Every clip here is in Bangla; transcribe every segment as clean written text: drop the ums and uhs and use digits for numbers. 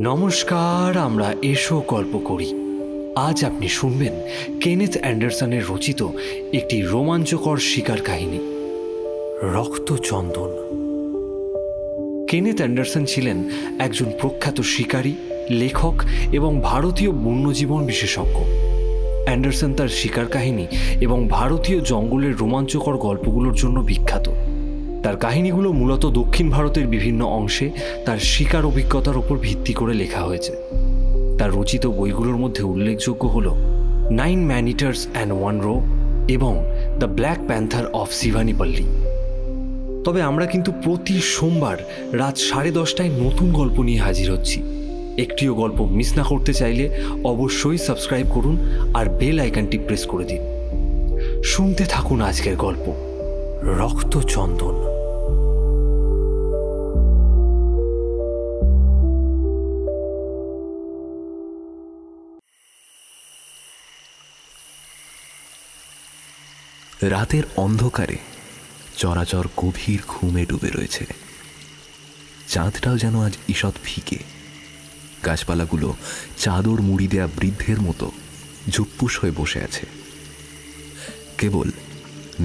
নমস্কার, আমরা এসো গল্প করি। আজ আপনি শুনবেন কেনেথ অ্যান্ডারসনের রচিত একটি রোমাঞ্চকর শিকার কাহিনী, রক্তচন্দন। কেনেথ অ্যান্ডারসন ছিলেন একজন প্রখ্যাত শিকারী, লেখক এবং ভারতীয় বন্যজীবন বিশেষজ্ঞ। অ্যান্ডারসন তার শিকার কাহিনী এবং ভারতীয় জঙ্গলের রোমাঞ্চকর গল্পগুলোর জন্য বিখ্যাত। তার কাহিনীগুলো মূলত দক্ষিণ ভারতের বিভিন্ন অংশে তার শিকার অভিজ্ঞতার উপর ভিত্তি করে লেখা হয়েছে। তার রচিত বইগুলোর মধ্যে উল্লেখযোগ্য হল 9 ম্যান-ইটার্স অ্যান্ড 1 রো এবং দ্য ব্ল্যাক প্যান্থার অফ শিভানিপল্লী। তবে আমরা কিন্তু প্রতি সোমবার রাত 10:30টায় নতুন গল্প নিয়ে হাজির হচ্ছি। একটিও গল্প মিস না করতে চাইলে অবশ্যই সাবস্ক্রাইব করুন আর বেল আইকনটি প্রেস করে দিন। শুনতে থাকুন আজকের গল্প, রক্তচন্দন। রাতের অন্ধকারে চরাচর গভীর ঘুমে ডুবে রয়েছে। চাঁদটাও যেন আজ ঈষৎ ফিকে। গাছপালাগুলো চাদর মুড়ি দেয়া বৃদ্ধের মতো ঝুপ্পুস হয়ে বসে আছে। কেবল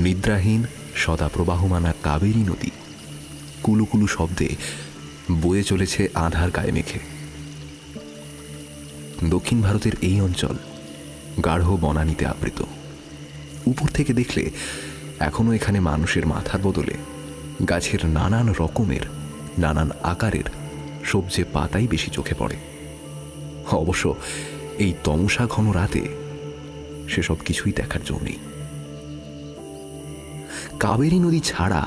নিদ্রাহীন সদা প্রবাহমানা কাবেরী নদী কুলুকুলু শব্দে বয়ে চলেছে আধার গায়ে মেখে। দক্ষিণ ভারতের এই অঞ্চল গাঢ় বনানীতে আবৃত। উপর থেকে দেখলে এখনো এখানে মানুষের মাথার বদলে গাছের নানান রকমের, নানান আকারের সবজে পাতাই বেশি চোখে পড়ে। অবশ্য এই তমসা ঘন রাতে সেসব কিছুই দেখার জন্য নেই। কাবেরী নদী ছাড়া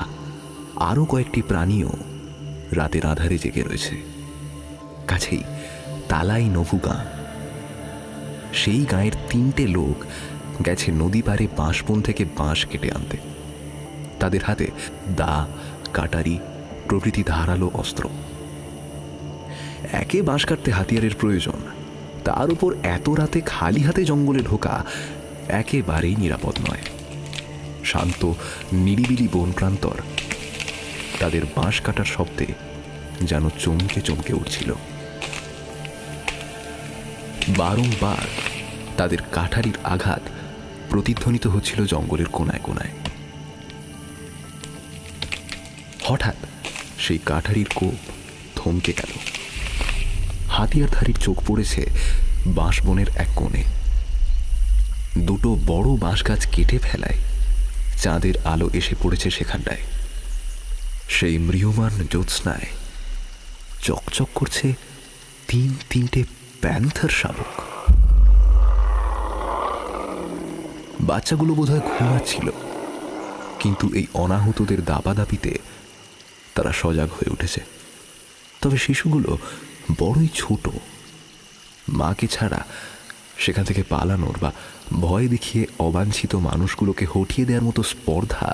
আরও কয়েকটি প্রাণীও রাতের আধারে জেগে রয়েছে। কাছেই তালাই নভু গাঁ। সেই গাঁয়ের 3টে লোক গেছে নদী পারে বাঁশবন থেকে বাঁশ কেটে আনতে। তাদের হাতে দা, কাটারি প্রভৃতি ধারালো অস্ত্র। একে বাঁশ কাটতে হাতিয়ারের প্রয়োজন, তার উপর এত রাতে খালি হাতে জঙ্গলে ঢোকা একেবারেই নিরাপদ নয়। শান্ত নিরিবিলি বন প্রান্তর তাদের বাঁশ কাটার শব্দে যেন চমকে চমকে উঠছিল। বারংবার তাদের কাঠারির আঘাত প্রতিধ্বনিত হচ্ছিল জঙ্গলের কোনায় কোনায়। হঠাৎ সেই কাঠারির কোপ থমকে গেল। হাতিয়ারধারীর চোখ পড়েছে বাঁশবনের এক কোণে। দুটো বড় বাঁশ গাছ কেটে ফেলায় চাঁদের আলো এসে পড়েছে সেখানটায়। সেই ম্রিয়মান জ্যোৎস্নায় চকচক করছে 3টে প্যান্থার শাবক। বাচ্চাগুলো বোধহয় ঘুমাচ্ছিল, কিন্তু এই অনাহুতদের দাপাদাপিতে তারা সজাগ হয়ে উঠেছে। তবে শিশুগুলো বড়ই ছোট। মাকে ছাড়া সেখান থেকে পালানোর বা ভয় দেখিয়ে অবাঞ্ছিত মানুষগুলোকে হটিয়ে দেওয়ার মতো স্পর্ধা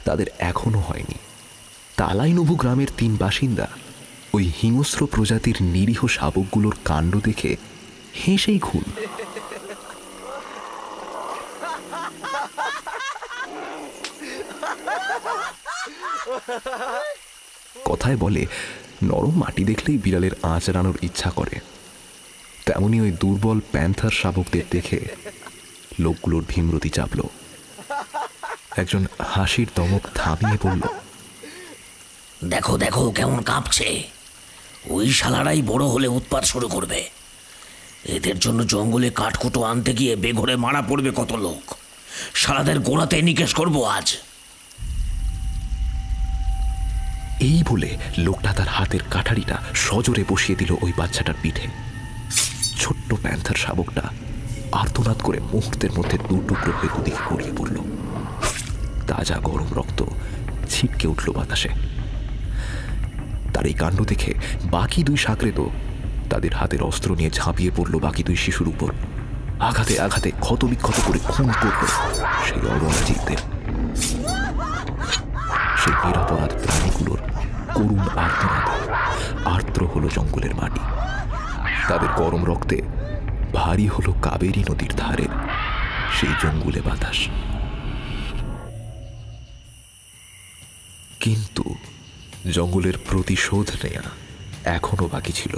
তাদের এখনো হয়নি। তালাই নভু গ্রামের 3 বাসিন্দা ওই হিংস্র প্রজাতির নিরীহ শাবকগুলোর কাণ্ড দেখে হেসেই খুন। কথায় বলে, নরম মাটি দেখলেই বিড়ালের আঁচড়ানোর ইচ্ছা করে। তেমনি ওই দুর্বল প্যান্থার শাবকদের দেখে লোকগুলোর ভীমরতি চাপল। একজন হাসির দমক থামিয়ে বলল, দেখো দেখো কেমন কাঁপছে। ওই শালারাই বড় হলে উৎপাত শুরু করবে। এদের জন্য জঙ্গলে কাঠকুটো আনতে গিয়ে বেঘরে মারা পড়বে কত লোক। শালাদের গোড়াতে নিকেশ করবো আজ। এই বলে লোকটা তার হাতের কাঠারিটা সজোরে বসিয়ে দিল ওই বাচ্চাটার পিঠে। ছোট্ট প্যান্থার শাবকটা আর্তনাদ করে মুহূর্তের মধ্যে 2 টুকরো হয়ে দুদিকে গড়িয়ে পড়ল। তাজা গরম রক্ত ছিটকে উঠল বাতাসে। তার এই কাণ্ড দেখে বাকি 2 সাকরে তো তাদের হাতের অস্ত্র নিয়ে ঝাঁপিয়ে পড়ল বাকি 2 শিশুর উপর। আঘাতে আঘাতে ক্ষতবিক্ষত করে খুন করল সেই অবনাজিকদের। সেই নিরাপরাধ প্রাণীগুলোর করুণ আর্তনাদে আর্দ্র হলো জঙ্গলের মাটি। তাদের গরম রক্তে ভারী হলো কাবেরী নদীর ধারের সেই জঙ্গলে বাতাস। কিন্তু জঙ্গলের প্রতিশোধ নেয়া এখনো বাকি ছিল।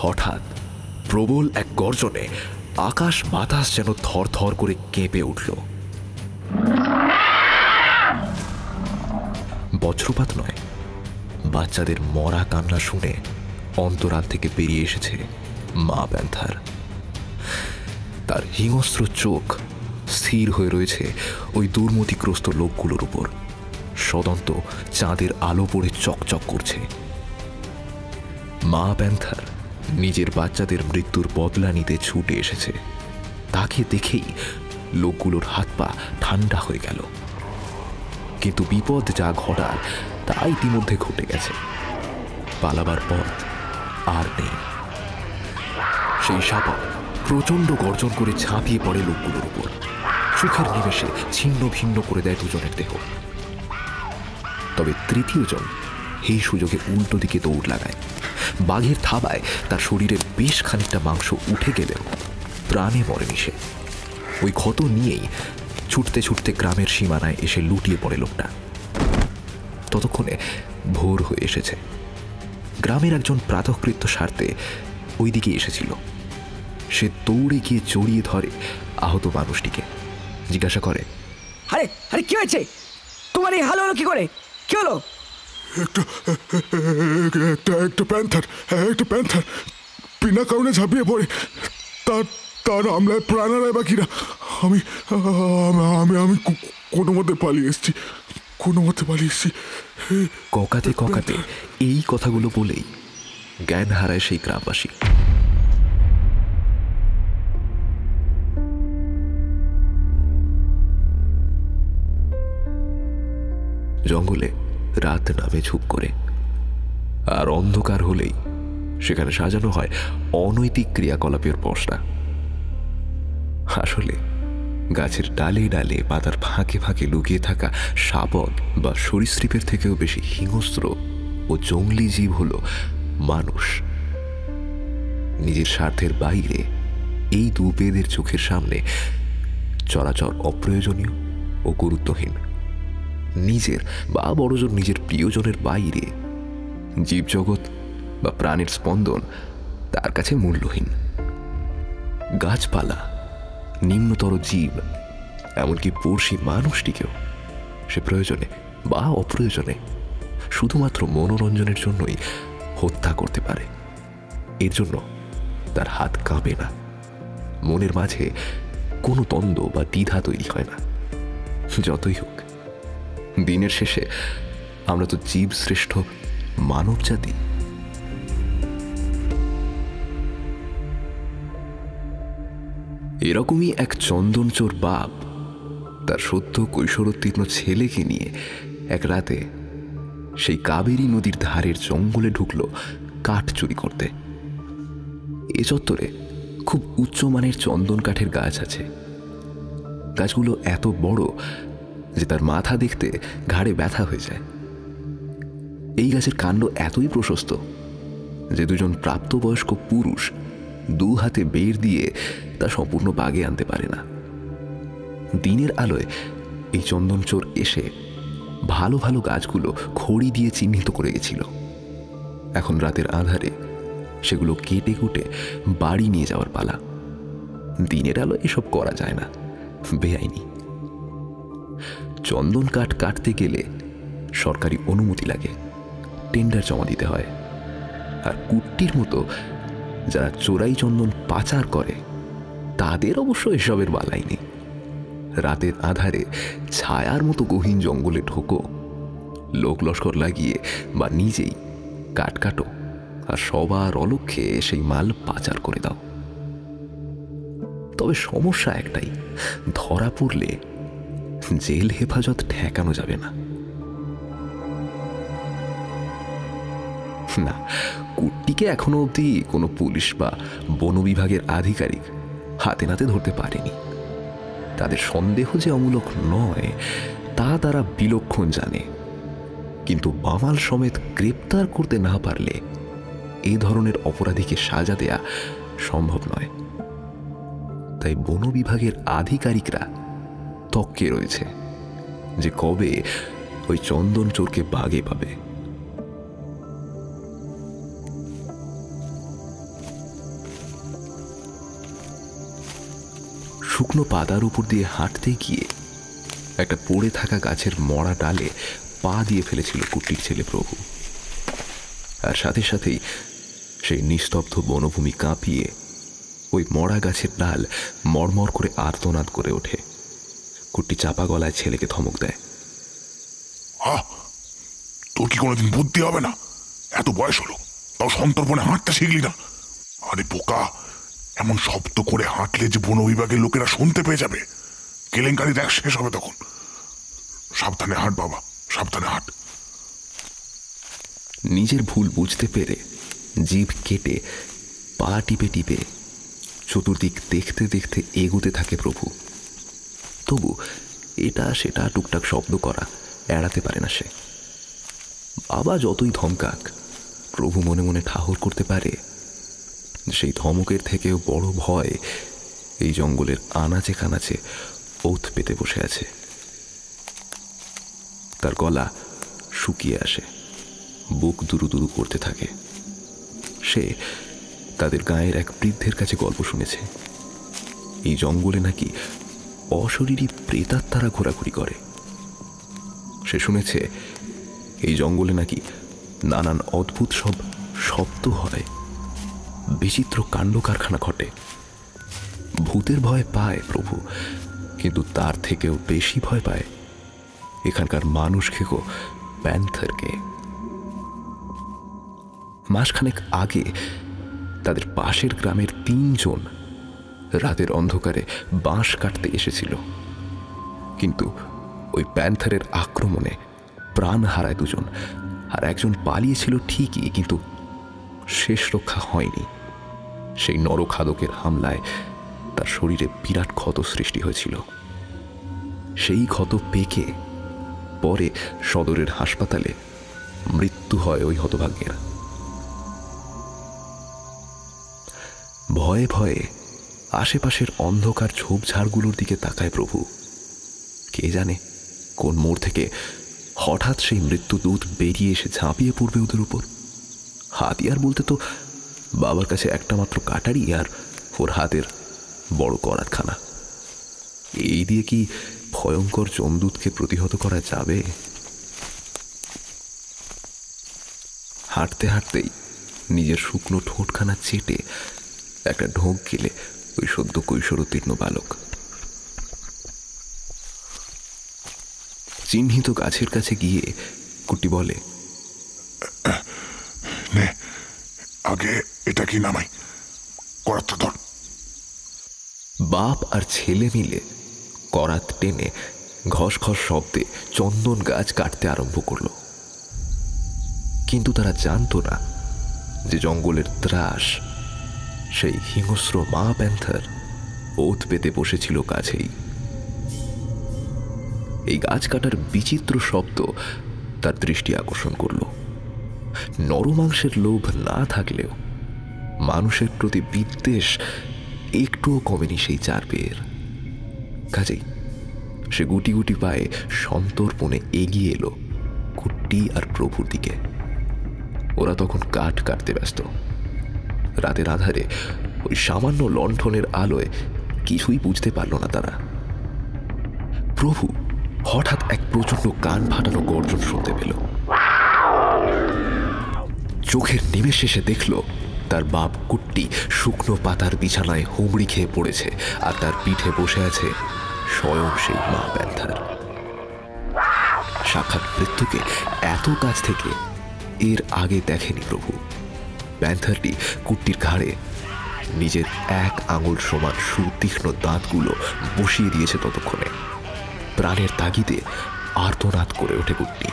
হঠাৎ প্রবল এক গর্জনে আকাশ বাতাস যেন থর থর করে কেঁপে উঠল। বজ্রপাত নয়, বাচ্চাদের মরা কান্না শুনে অন্তরাল থেকে বেরিয়ে এসেছে মা প্যান্থার। তার হিংস্র চোখ স্থির হয়ে রয়েছে ওই দুর্মতিগ্রস্ত লোকগুলোর উপর। সদন্ত চাঁদের আলো পড়ে চকচক করছে। মা প্যান্থার নিজের বাচ্চাদের মৃত্যুর বদলা নিতে ছুটে এসেছে। তাকে দেখেই লোকগুলোর হাত পা ঠান্ডা হয়ে গেল। কিন্তু বিপদ যা ঘটার তা ইতিমধ্যে ঘটে গেছে। পালাবার পথ আর নেই। সেই শাবক প্রচণ্ড গর্জন করে ঝাঁপিয়ে পড়ে লোকগুলোর উপর। সুখের নিমেষে ছিন্ন ভিন্ন করে দেয় দুজনের দেহ। তবে তৃতীয় জন এই সুযোগে উল্টো দিকে দৌড় লাগায়। বাঘের থাবায় তার শরীরের বেশ খানিকটা মাংস উঠে গেলেও প্রাণে মরেনি সে। ওই ক্ষত নিয়েই ছুটতে ছুটতে গ্রামের সীমানায় এসে লুটিয়ে পড়ে লোকটা। ততক্ষণে ভোর হয়ে এসেছে। গ্রামের একজন প্রাতঃকৃত্য সারতে ওই দিকে এসেছিল। সে দৌড়ে গিয়ে জড়িয়ে ধরে আহত মানুষটিকে। জিজ্ঞাসা করে, আরে আরে কি হয়েছে তোমার? এই হাল হলো কি করে? কি হলো? একটা প্যান্থার বিনা কারণে ঝাঁপিয়ে পড়ে। তার আমলায় প্রাণ হারায় বাকিরা। আমি আমি আমি কোনো মতে পালিয়ে এসেছি। ককাতে ককাতে এই কথাগুলো বলেই জ্ঞান হারায় সেই গ্রামবাসী। জঙ্গলে রাত নামে ঝুপ করে, আর অন্ধকার হলেই সেখানে সাজানো হয় অনৈতিক ক্রিয়াকলাপের পসরা। আসলে গাছের ডালে ডালে পাতার ফাঁকে ফাঁকে লুকিয়ে থাকা শাবক বা সরীসৃপের থেকেও বেশি হিংস্র ও জঙ্গলি জীব হল মানুষ। নিজের স্বার্থের বাইরে এই দুপেদের চোখের সামনে চলাচল অপ্রয়োজনীয় ও গুরুত্বহীন। নিজের বা বড়জোর নিজের প্রিয়জনের বাইরে জীবজগৎ বা প্রাণের স্পন্দন তার কাছে মূল্যহীন। গাছপালা, নিম্নতর জীব, এমনকি পড়শি মানুষটিকেও সে প্রয়োজনে বা অপ্রয়োজনে শুধুমাত্র মনোরঞ্জনের জন্যই হত্যা করতে পারে। এর জন্য তার হাত কাঁপে না, মনের মাঝে কোনো দ্বন্দ্ব বা দ্বিধা তৈরি হয় না। যতই হোক, দিনের শেষে আমরা তো জীব শ্রেষ্ঠ মানব জাতি। এরকমই এক চন্দনচোর বাপ তার সদ্য কৈশোরোত্তীর্ণ ছেলেকে নিয়ে এক রাতে সেই কাবেরী নদীর ধারের জঙ্গলে ঢুকল কাঠ চুরি করতে। এ চত্বরে খুব উচ্চমানের চন্দন কাঠের গাছ আছে। গাছগুলো এত বড় যে তার মাথা দেখতে ঘাড়ে ব্যথা হয়ে যায়। এই গাছের কাণ্ড এতই প্রশস্ত যে দুজন প্রাপ্তবয়স্ক পুরুষ দু হাতে বের দিয়ে তা সম্পূর্ণ বাগে আনতে পারে না। দিনের আলোয় এই চন্দনচোর এসে ভালো ভালো গাছগুলো খড়ি দিয়ে চিহ্নিত করে গেছিল। এখন রাতের আধারে সেগুলো কেটে কুটে বাড়ি নিয়ে যাওয়ার পালা। দিনের আলো এসব করা যায় না, বেআইনি। চন্দন কাঠ কাটতে গেলে সরকারি অনুমতি লাগে, টেন্ডার জমা দিতে হয়। আর কুট্টির মতো যারা চোরাই চন্দন পাচার করে তাদের অবশ্য এসবের বালাই নেই। রাতের আধারে ছায়ার মতো গহীন জঙ্গলে ঢোকো, লোক লস্কর লাগিয়ে বা নিজেই কাঠ কাটো, আর সবার অলক্ষ্যে সেই মাল পাচার করে দাও। তবে সমস্যা একটাই, ধরা পড়লে জেল হেফাজত ঠেকানো যাবে না। না, কুট্টিকে এখনো অবধি কোনো পুলিশ বা বন বিভাগের আধিকারিক হাতে নাতে ধরতে পারেনি। তাদের সন্দেহ যে অমূলক নয় তা তারা বিলক্ষণ জানে, কিন্তু বামাল সমেত গ্রেপ্তার করতে না পারলে এই ধরনের অপরাধীকে সাজা দেয়া সম্ভব নয়। তাই বন বিভাগের আধিকারিকরা তক্কে রয়েছে যে কবে ওই চন্দন চোরকে বাগে পাবে। শুকনো পাতার উপর দিয়ে হাঁটতে গিয়ে একটা পড়ে থাকা গাছের মরা ডালে পা দিয়ে ফেলেছিল কুট্টির ছেলে প্রভু। আর সাথে সাথেই সেই নিস্তব্ধ বনভূমি কাঁপিয়ে ওই মরা গাছের ডাল মরমর করে আর্তনাদ করে ওঠে। কুট্টি চাপা গলায় ছেলেকে ধমক দেয়, তোর কি কোনোদিন বুদ্ধি হবে না? এত বয়স হলো, তাও সন্তর্পণে হাঁটতে শিখলি না? আরে বোকা, এমন শব্দ করে হাঁটলে যে বন বিভাগের লোকেরা শুনতে পেয়ে যাবে, কেলেঙ্কারি দেখ শেষ হবে তখন। সাবধানে হাঁট বাবা, সাবধানে হাঁট। নিজের ভুল বুঝতে পেরে জিভ কেটে পা টিপে টিপে চতুর্দিক দেখতে দেখতে এগোতে থাকে প্রভু। তবু এটা সেটা টুকটাক শব্দ করা এড়াতে পারে না সে। বাবা যতই ধমকাক, প্রভু মনে মনে ঠাহর করতে পারে সেই ধমকের থেকেও বড় ভয় এই জঙ্গলের আনাচে কানাচে ওথ পেতে বসে আছে। তার গলা শুকিয়ে আসে, বুক দুরু দুরু করতে থাকে। সে তাদের গায়ের এক বৃদ্ধের কাছে গল্প শুনেছে, এই জঙ্গলে নাকি অশরীরী প্রেতাত্মারা ঘোরাঘুরি করে। সে শুনেছে এই জঙ্গলে নাকি নানান অদ্ভুত সব শব্দ হয়, বিচিত্র কাণ্ড কারখানা ঘটে। ভূতের ভয় পায় প্রভু, কিন্তু তার থেকেও বেশি ভয় পায় এখানকার মানুষ খেকো প্যান্থারকে। মাসখানেক আগে তাদের পাশের গ্রামের 3 জন রাতের অন্ধকারে বাঁশ কাটতে এসেছিল, কিন্তু ওই প্যান্থারের আক্রমণে প্রাণ হারায় 2 জন, আর একজন পালিয়েছিল ঠিকই, কিন্তু শেষ রক্ষা হয়নি। সেই নরখাদকের হামলায় তার শরীরে বিরাট ক্ষত সৃষ্টি হয়েছিল। সেই ক্ষত পেকে পরে সদরের হাসপাতালে মৃত্যু হয় ওই হতভাগ্যের। ভয়ে ভয়ে আশেপাশের অন্ধকার ঝোপঝাড়গুলোর দিকে তাকায় প্রভু। কে জানে কোন মোড় থেকে হঠাৎ সেই মৃত্যুদূত বেরিয়ে এসে ঝাঁপিয়ে পড়বে ওদের উপর। হাতিয়ার বলতে তো বাবার কাছে একটা মাত্র কাটারি আর ওর হাতের বড় করাতখানা। এই দিয়ে কি ভয়ঙ্কর যমদূতকে প্রতিহত করা যাবে? হাঁটতে হাঁটতেই নিজের শুকনো ঠোঁটখানা চেটে একটা ঢোক গেলে ওই সদ্য কৈশোরোত্তীর্ণ বালক। চিহ্নিত গাছের কাছে গিয়ে কুট্টি বলে, নে আগে এটা কি নামাই, করাতটা ধর। বাপ আর ছেলে মিলে করাত টেনে ঘস ঘস শব্দে চন্দন গাছ কাটতে আরম্ভ করল। কিন্তু তারা জানত না যে জঙ্গলের ত্রাস সেই হিংস্র মা প্যান্থার ওত পেতে বসেছিল কাছেই। এই গাছ কাটার বিচিত্র শব্দ তার দৃষ্টি আকর্ষণ করল। নরমাংসের লোভ না থাকলেও মানুষের প্রতি বিদ্বেষ একটুও কমেনি সেই চারপেয়ের। কাজেই সে গুটি গুটি পায়ে সন্তর্পণে এগিয়ে এলো কুট্টি আর প্রভুর দিকে। ওরা তখন কাঠ কাটতে ব্যস্ত। রাতের আধারে ওই সামান্য লণ্ঠনের আলোয় কিছুই বুঝতে পারল না তারা। প্রভু হঠাৎ এক প্রচণ্ড কান ফাটানো গর্জন শুনতে পেল। চোখের নিমেষে সে দেখল তার বাপ কুট্টি শুকনো পাতার বিছানায় হুমড়ি খেয়ে পড়েছে, আর তার পিঠে বসে আছে স্বয়ং সেই মা প্যান্থার। সাক্ষাৎ মৃত্যুকে এত কাছ থেকে এর আগে দেখেনি প্রভু। প্যান্থারটি কুট্টির ঘাড়ে নিজের 1 আঙুল সমান সুতীক্ষ্ণ দাঁতগুলো বসিয়ে দিয়েছে। ততক্ষণে প্রাণের তাগিদে আর্তনাদ করে ওঠে কুট্টি।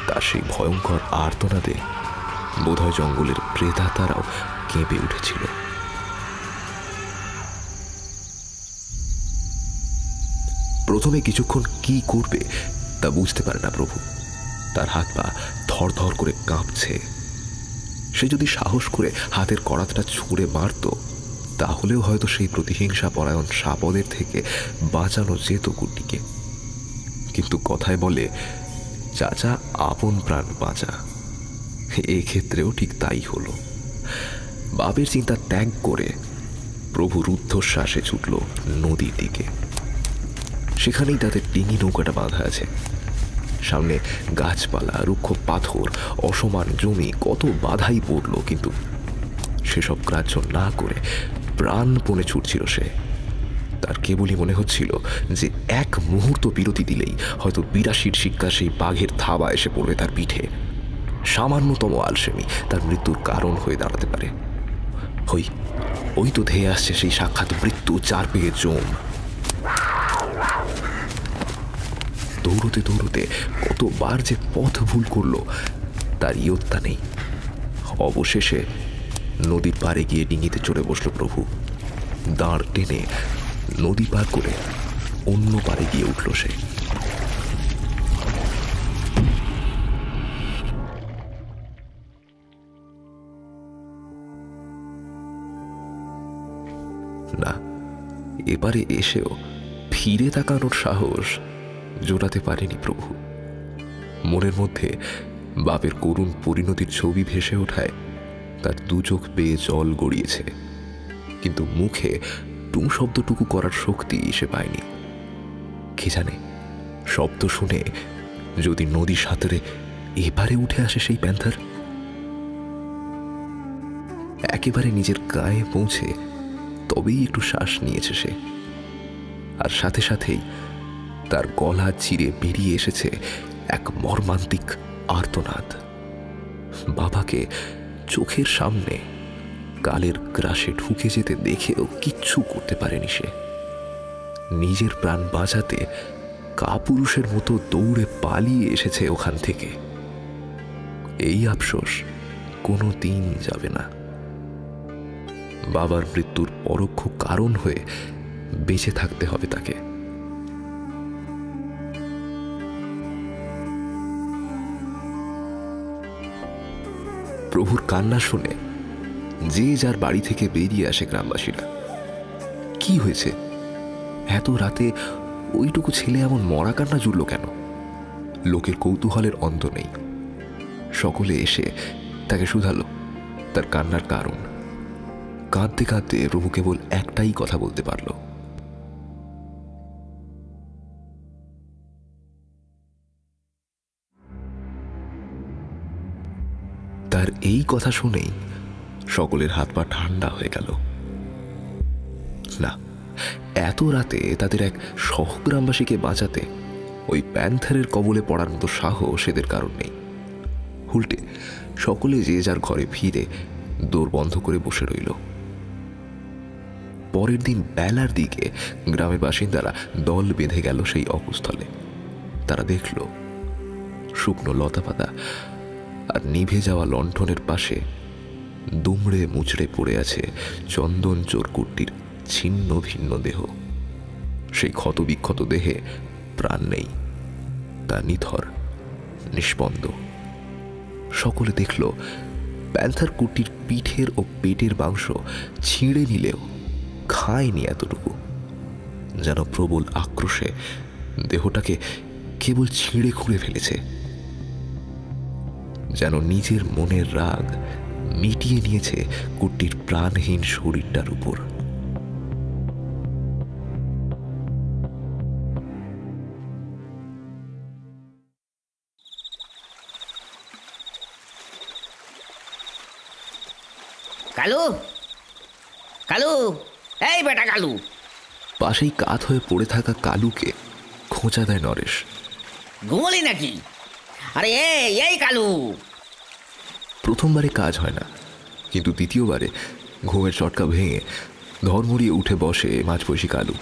তার সেই ভয়ঙ্কর আর্তনাদে বোধহয় জঙ্গলের প্রেতাত্মারাও কেঁপে উঠেছিল। প্রথমে কিছুক্ষণ কি করবে তা বুঝতে পারে না প্রভু। তার হাত পা থরথর করে কাঁপছে। সে যদি সাহস করে হাতের করাতটা ছুঁড়ে মারত, তাহলেও হয়তো সেই প্রতিহিংসা পরায়ণ সাপদের থেকে বাঁচানো যেত কুট্টিকে। কিন্তু কথায় বলে, চাচা আপন প্রাণ বাঁচা। এক্ষেত্রেও ঠিক তাই হলো। বাপের চিন্তা ত্যাগ করে প্রভু রুদ্ধশ্বাসে ছুটল নদীর দিকে। সেখানেই তাদের ডিঙি নৌকাটা বাঁধা আছে। সামনে গাছপালা, রুক্ষ পাথর, অসমান জমি, কত বাধাই পড়ল, কিন্তু সেসব গ্রাহ্য না করে প্রাণপণে ছুটছিল সে। তার কেবলই মনে হচ্ছিল যে এক মুহূর্ত বিরতি দিলেই হয়তো ৮২ শিক্ষা সেই বাঘের থাবা এসে পড়বে তার পিঠে। সামান্যতম আলসেমি তার মৃত্যুর কারণ হয়ে দাঁড়াতে পারে। ওই তো ধেয়ে আসছে সেই সাক্ষাৎ মৃত্যু, ৪ পেয়ে জম। দৌড়তে দৌড়তে কতবার যে পথ ভুল করল তার ইয়ত্তা নেই। অবশেষে নদীর পাড়ে গিয়ে ডিঙিতে চড়ে বসল প্রভু। দাঁড় টেনে নদী পার করে অন্য পাড়ে গিয়ে উঠল সে। না, এবারে এসেও ফিরে তাকানোর সাহস জোটাতে পারেনি প্রভু। মনের মধ্যে বাপের করুণ পরিণতির ছবি ভেসে ওঠায় তার দু চোখ বেয়ে জল গড়িয়েছে, কিন্তু মুখে টুং শব্দটুকু করার শক্তি সে পায়নি। কে জানে, শব্দ শুনে যদি নদীর সাঁতরে এবারে উঠে আসে সেই প্যান্থার। একেবারে নিজের গায়ে পৌঁছে তবেই একটু শ্বাস নিয়েছে সে, আর সাথে সাথেই তার গলা চিরে বেরিয়ে এসেছে এক মর্মান্তিক আর্তনাদ। বাবাকে চোখের সামনে কালের গ্রাসে ঢুকে যেতে দেখেও কিচ্ছু করতে পারেনি সে। নিজের প্রাণ বাঁচাতে কাপুরুষের মতো দৌড়ে পালিয়ে এসেছে ওখান থেকে। এই আফসোস কোনো দিন যাবে না। বাবার মৃত্যুর পরোক্ষ কারণ হয়ে বেঁচে থাকতে হবে তাকে। প্রভুর কান্না শুনে যে যার বাড়ি থেকে বেরিয়ে আসে গ্রামবাসীরা। কি হয়েছে, এত রাতে ওইটুকু ছেলে এমন মরা কান্না জুড়ল কেন? লোকের কৌতূহলের অন্ত নেই। সকলে এসে তাকে শুধালো তার কান্নার কারণ। কাঁদতে কাঁদতে প্রভু কেবল একটাই কথা বলতে পারল, তার এই কথা শুনেই সকলের হাত পা ঠান্ডা হয়ে গেল। না, এত রাতে তাদের এক সহগ্রামবাসীকে বাঁচাতে ওই প্যান্থারের কবলে পড়ার মতো সাহস এদের কারণ নেই। উল্টে সকলে যে যার ঘরে ফিরে দোর বন্ধ করে বসে রইল। পরের দিন বেলার দিকে গ্রামের বাসিন্দারা দল বেঁধে গেল সেই অকুস্থলে। তারা দেখল শুকনো লতাপাতা আর নিভে যাওয়া লণ্ঠনের পাশে দুমড়ে মুচড়ে পড়ে আছে চন্দন চোরকুট্টির ছিন্ন ভিন্ন দেহ। সেই ক্ষতবিক্ষত দেহে প্রাণ নেই, তা নিথর নিষ্পন্দ। সকলে দেখল প্যান্থার কুট্টির পিঠের ও পেটের মাংস ছিঁড়ে নিলেও খায়নি এতটুকু, যেন প্রবল আক্রোশে দেহটাকে কেবল ছিঁড়ে খুঁড়ে ফেলেছে, যেন নিজের মনের রাগ মিটিয়ে নিয়েছে কুট্টির প্রাণহীন শরীরটার উপর। কালু, কালু, এই বেটা কালু। পাশেই কাত হয়ে পড়ে থাকা কালুকে খোঁচা দেয় নরেশ। ঘুমলি নাকি? আরে এই কালু। প্রথমবারে কাজ হয় না, কিন্তু দ্বিতীয়বারে ঘুমের চটকা ভেঙে ধর্মড়িয়ে উঠে বসে মাঝবয়সী কালু।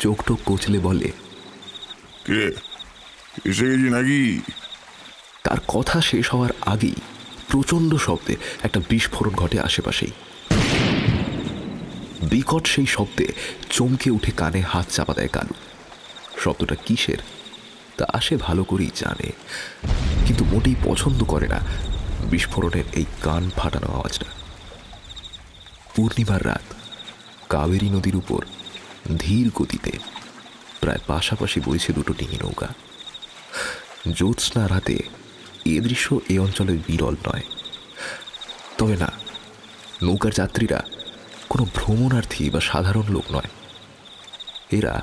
চোখ টোক কোচলে বলে, কে এসে গেছি নাকি? তার কথা শেষ হওয়ার আগেই প্রচণ্ড শব্দে একটা বিস্ফোরণ ঘটে আশেপাশেই। বিকট সেই শব্দে চমকে উঠে কানে হাত চাপা দেয় কালু। শব্দটা কিসের তা সে ভালো করেই জানে, কিন্তু মোটেই পছন্দ করে না বিস্ফোরণের এই কান ফাটানো আওয়াজটা। পূর্ণিমার রাত, কাবেরী নদীর উপর ধীর গতিতে প্রায় পাশাপাশি বইছে দুটো ডিঙি নৌকা। জ্যোৎস্না রাতে এ দৃশ্য এ অঞ্চলে বিরল নয়। তবে না, নৌকার যাত্রীরা কোনো ভ্রমণার্থী বা সাধারণ লোক নয়। এরা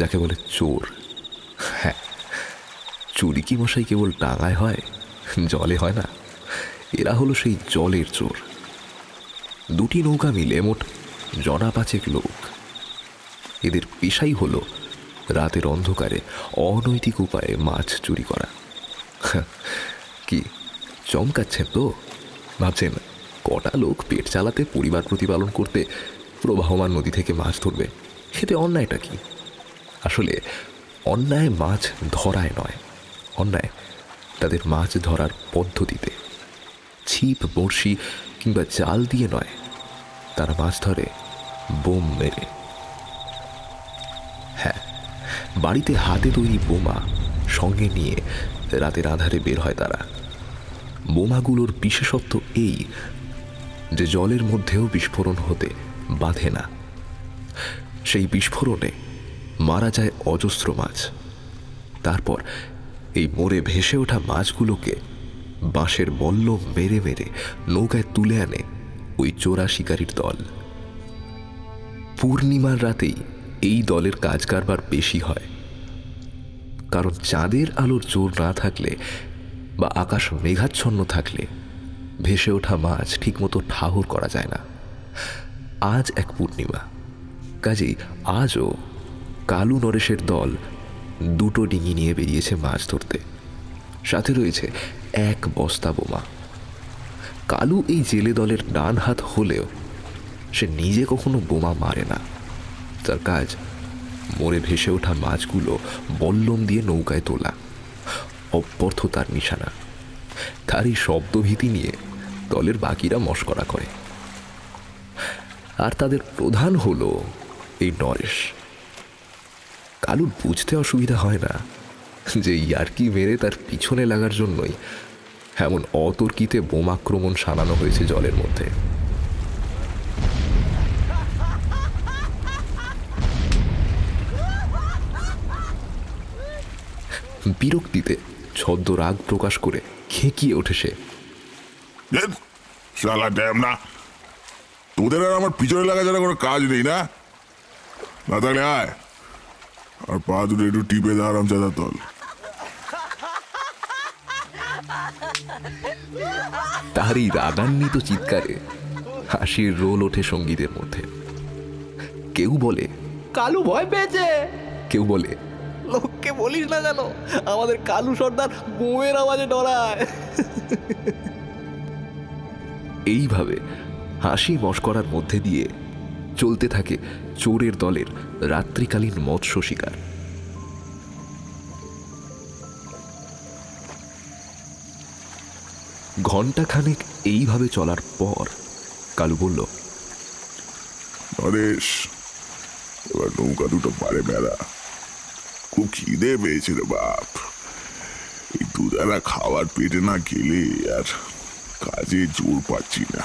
যাকে বলে চোর। হ্যাঁ, চুরি কি মশাই কেবল ডাঙায় হয়, জলে হয় না। এরা হলো সেই জলের চোর। দুটি নৌকা মিলে মোট জনা 5 লোক। এদের পেশাই হলো রাতের অন্ধকারে অনৈতিক উপায়ে মাছ চুরি করা। কি চমকাচ্ছেন তো? ভাবছেন কটা লোক পেট চালাতে, পরিবার প্রতিপালন করতে প্রবাহমান নদী থেকে মাছ ধরবে, এতে অন্যায়টা কি? আসলে অন্যায় মাছ ধরায় নয়, অন্যায় তাদের মাছ ধরার পদ্ধতিতে। ছিপ, বড়শি কিংবা জাল দিয়ে নয়, তারা মাছ ধরে বোম মেরে। হ্যাঁ, বাড়িতে হাতে তৈরি বোমা সঙ্গে নিয়ে রাতের আধারে বের হয় তারা। বোমাগুলোর বিশেষত্ব এই যে জলের মধ্যেও বিস্ফোরণ হতে বাধে না। সেই বিস্ফোরণে মারা যায় অজস্র মাছ। তারপর এই মরে ভেসে ওঠা মাছগুলোকে বাঁশের বল্লম মেরে মেরে নৌকায় তুলে আনে ওই চোরা শিকারীর দল। পূর্ণিমার রাতেই এই দলের কাজ কারবার বেশি হয়, কারণ চাঁদের আলোর জোর না থাকলে বা আকাশ মেঘাচ্ছন্ন থাকলে ভেসে ওঠা মাছ ঠিকমতো ঠাহর করা যায় না। আজ এক পূর্ণিমা, কাজেই আজও কালু নরেশের দল 2টো ডিঙি নিয়ে বেরিয়েছে মাছ ধরতে। সাথে রয়েছে 1 বস্তা বোমা। কালু এই জেলে দলের ডান হাত হলেও সে নিজে কখনো বোমা মারে না। তার কাজ মরে ভেসে ওঠা মাছগুলো বল্লম দিয়ে নৌকায় তোলা, অব্যর্থ তার নিশানা। তার এই শব্দভীতি নিয়ে দলের বাকিরা মশকরা করে। আর তাদের প্রধান হলো এই নরেশ। কালুর বুঝতে অসুবিধা হয় না যে ইয়ার্কি মেরে তার পিছনে লাগার জন্যই এমন অতর্কিতে বোমাক্রমণ সানানো হয়েছে জলের মধ্যে। বিরক্তিতে ছদ্ম রাগ প্রকাশ করে খেঁকিয়ে ওঠে সে। শালা ড্যাম না, তোদের আর আমার পিছনে লাগা ছাড়া কোনো কাজ নেই না? না তাহলে আয় আর পা দুটো একটু টিপে দে আরাম চাঁদা তল। তার এই রাগান্বিত চিৎকারে হাসির রোল ওঠে সঙ্গীদের মধ্যে। কেউ বলে কালু ভয় পেয়েছে, কেউ বলে লোককে বলিস না যেন আমাদের কালু সর্দার বোমের আওয়াজে ডরায়। এইভাবে হাসি মশকরার মধ্যে দিয়ে চলতে থাকে চোরের দলের রাত্রিকালীন মৎস্য শিকার। ঘণ্টাখানেক এইভাবে চলার পর কালু বলল, নরেশ, এবার নৌকা দুটো পারে বেড়া। খুব খিদে পেয়েছে রে বাপ। এই দুধারা খাবার পেটে না গেলে আর কাজে জোর পাচ্ছি না।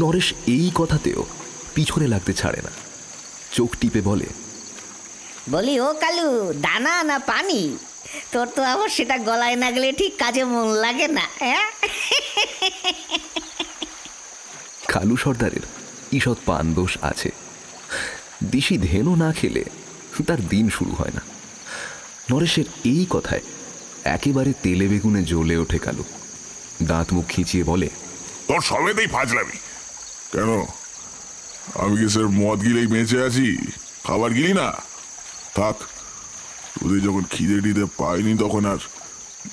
নরেশ এই কথাতেও পিছনে লাগতে ছাড়ে না। চোখ টিপে বলে, বলি ও কালু, দানা না পানি? তোর তো আবার সেটা গলায় না গেলে ঠিক কাজে মন লাগে না। হ্যাঁ, কালু সর্দারের ঈষৎ পান দোষ আছে। দেশি ধেনু না খেলে তার দিন শুরু হয় না। নরেশের এই কথায় একেবারে তেলে বেগুনে জ্বলে ওঠে কালু। দাঁত মুখ খিঁচিয়ে বলে, তোর সবেতেই ফাজলামি কেন? আমি কি স্যার মদ গিলেই বেঁচে আছি? খাবার গিলি না? থাক, তোদের যখন খিদে টিদে পাইনি তখন আর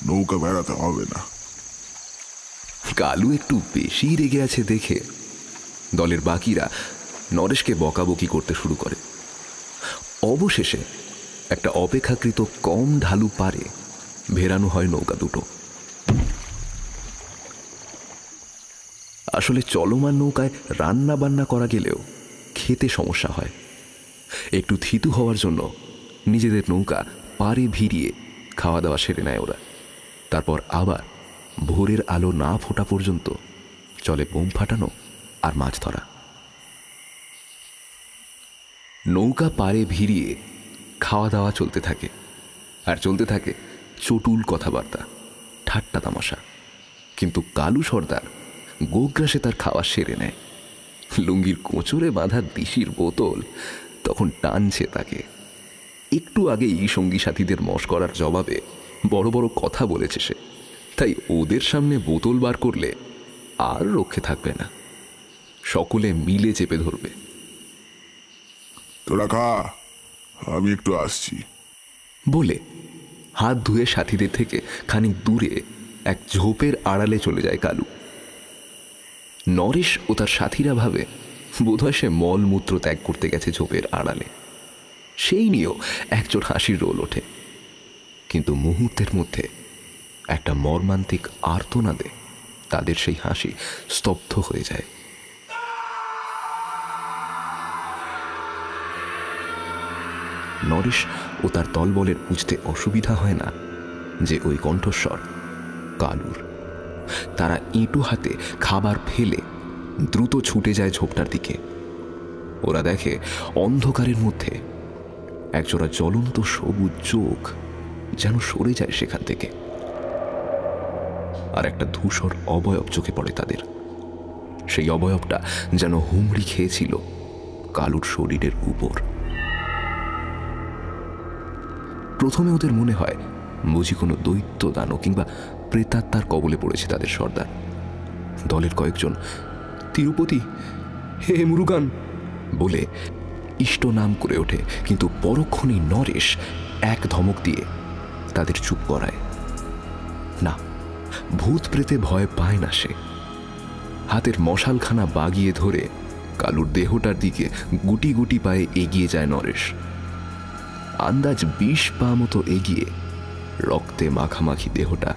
নৌকা বেড়াতে হবে না। কালু একটু বেশি রেগে আছে দেখে দলের বাকিরা নরেশকে বকাবকি করতে শুরু করে। অবশেষে একটা অপেক্ষাকৃত কম ঢালু পারে ভেরানো হয় নৌকা দুটো। আসলে চলমান নৌকায় রান্না বান্না করা গেলেও খেতে সমস্যা হয়। একটু থিতু হওয়ার জন্য নিজেদের নৌকা পাড়ে ভিড়িয়ে খাওয়া দাওয়া সেরে নেয় ওরা। তারপর আবার ভোরের আলো না ফোটা পর্যন্ত চলে বোম ফাটানো আর মাছ ধরা। নৌকা পাড়ে ভিড়িয়ে খাওয়া দাওয়া চলতে থাকে, আর চলতে থাকে চটুল কথাবার্তা, ঠাট্টা তামাশা। কিন্তু কালু সর্দার গোগ্রাসে তার খাওয়া সেরে নেয়। লুঙ্গির কোঁচরে বাঁধা দিশির বোতল তখন টানছে তাকে। একটু আগেই সঙ্গী সাথীদের মশকরার জবাবে বড় বড় কথা বলেছে সে, তাই ওদের সামনে বোতল বার করলে আর রক্ষে থাকবে না, সকলে মিলে চেপে ধরবে। তোরা খা, আমি একটু আসছি বলে হাত ধুয়ে সাথীদের থেকে খানিক দূরে এক ঝোপের আড়ালে চলে যায় কালু। নরেশ ও তার সাথীরা ভাবে বোধহয় সে মলমূত্র ত্যাগ করতে গেছে ঝোপের আড়ালে। সেই নিয়েও একজোট হাসির রোল ওঠে, কিন্তু মুহূর্তের মধ্যে একটা মর্মান্তিক আর্তনাদে তাদের সেই হাসি স্তব্ধ হয়ে যায়। নরেশ ও তার দলবলের বুঝতে অসুবিধা হয় না যে ওই কণ্ঠস্বর কালুর। তারা ইঁটু হাতে খাবার ফেলে দ্রুত ছুটে যায় ঝোপটার দিকে। ওরা দেখে অন্ধকারের মধ্যে একজোড়া জ্বলন্ত সবুজ চোখ যেন সরে যায় সেখান থেকে, আর একটা ধূসর অবয়ব চোখে পড়ে তাদের। সেই অবয়বটা যেন হুমড়ি খেয়েছিল কালুর শরীরের উপর। প্রথমে ওদের মনে হয় বুঝি কোনো দৈত্য দানব কিংবা প্রেতাত্মার কবলে পড়েছে তাদের সর্দার। দলের কয়েকজন তিরুপতি, হে মুরুগান বলে ইষ্ট নাম করে ওঠে, কিন্তু পরক্ষণেই নরেশ এক ধমক দিয়ে তাদের চুপ করায়। না, ভূত প্রেতে ভয় পায় না সে। হাতের মশালখানা বাগিয়ে ধরে কালুর দেহটার দিকে গুটি গুটি পায়ে এগিয়ে যায় নরেশ। আন্দাজ 20 পা মতো এগিয়ে রক্তে মাখামাখি দেহটা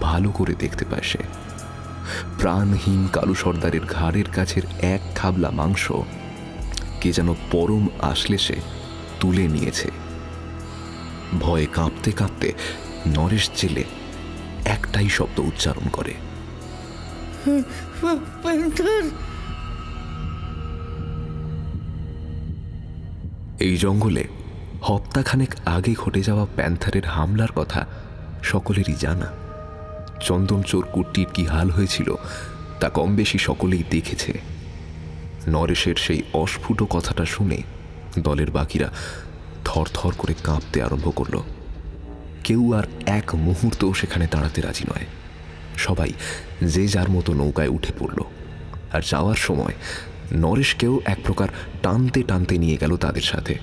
ভালো করে দেখতে পায় সে। প্রাণহীন কালু সর্দারের ঘাড়ের কাছের এক খাবলা মাংস কে যেন পরম আশ্লেষে তুলে নিয়েছে। ভয়ে কাঁপতে কাঁপতে নরেশ জেলে একটাই শব্দ উচ্চারণ করে, এই জঙ্গলে হপ্তাখানেক আগে ঘটে যাওয়া প্যান্থারের হামলার কথা সকলেরই জানা। চন্দনচোর কুট্টির কি হাল হয়েছিল তা কম বেশি সকলেই দেখেছে। নরেশের সেই অস্ফুট কথাটা শুনে দলের বাকিরা থরথর করে কাঁপতে আরম্ভ করল। কেউ আর এক মুহূর্তও সেখানে দাঁড়াতে রাজি নয়। সবাই যে যার মতো নৌকায় উঠে পড়ল, আর যাওয়ার সময় নরেশকেও এক প্রকার টানতে টানতে নিয়ে গেল তাদের সাথে।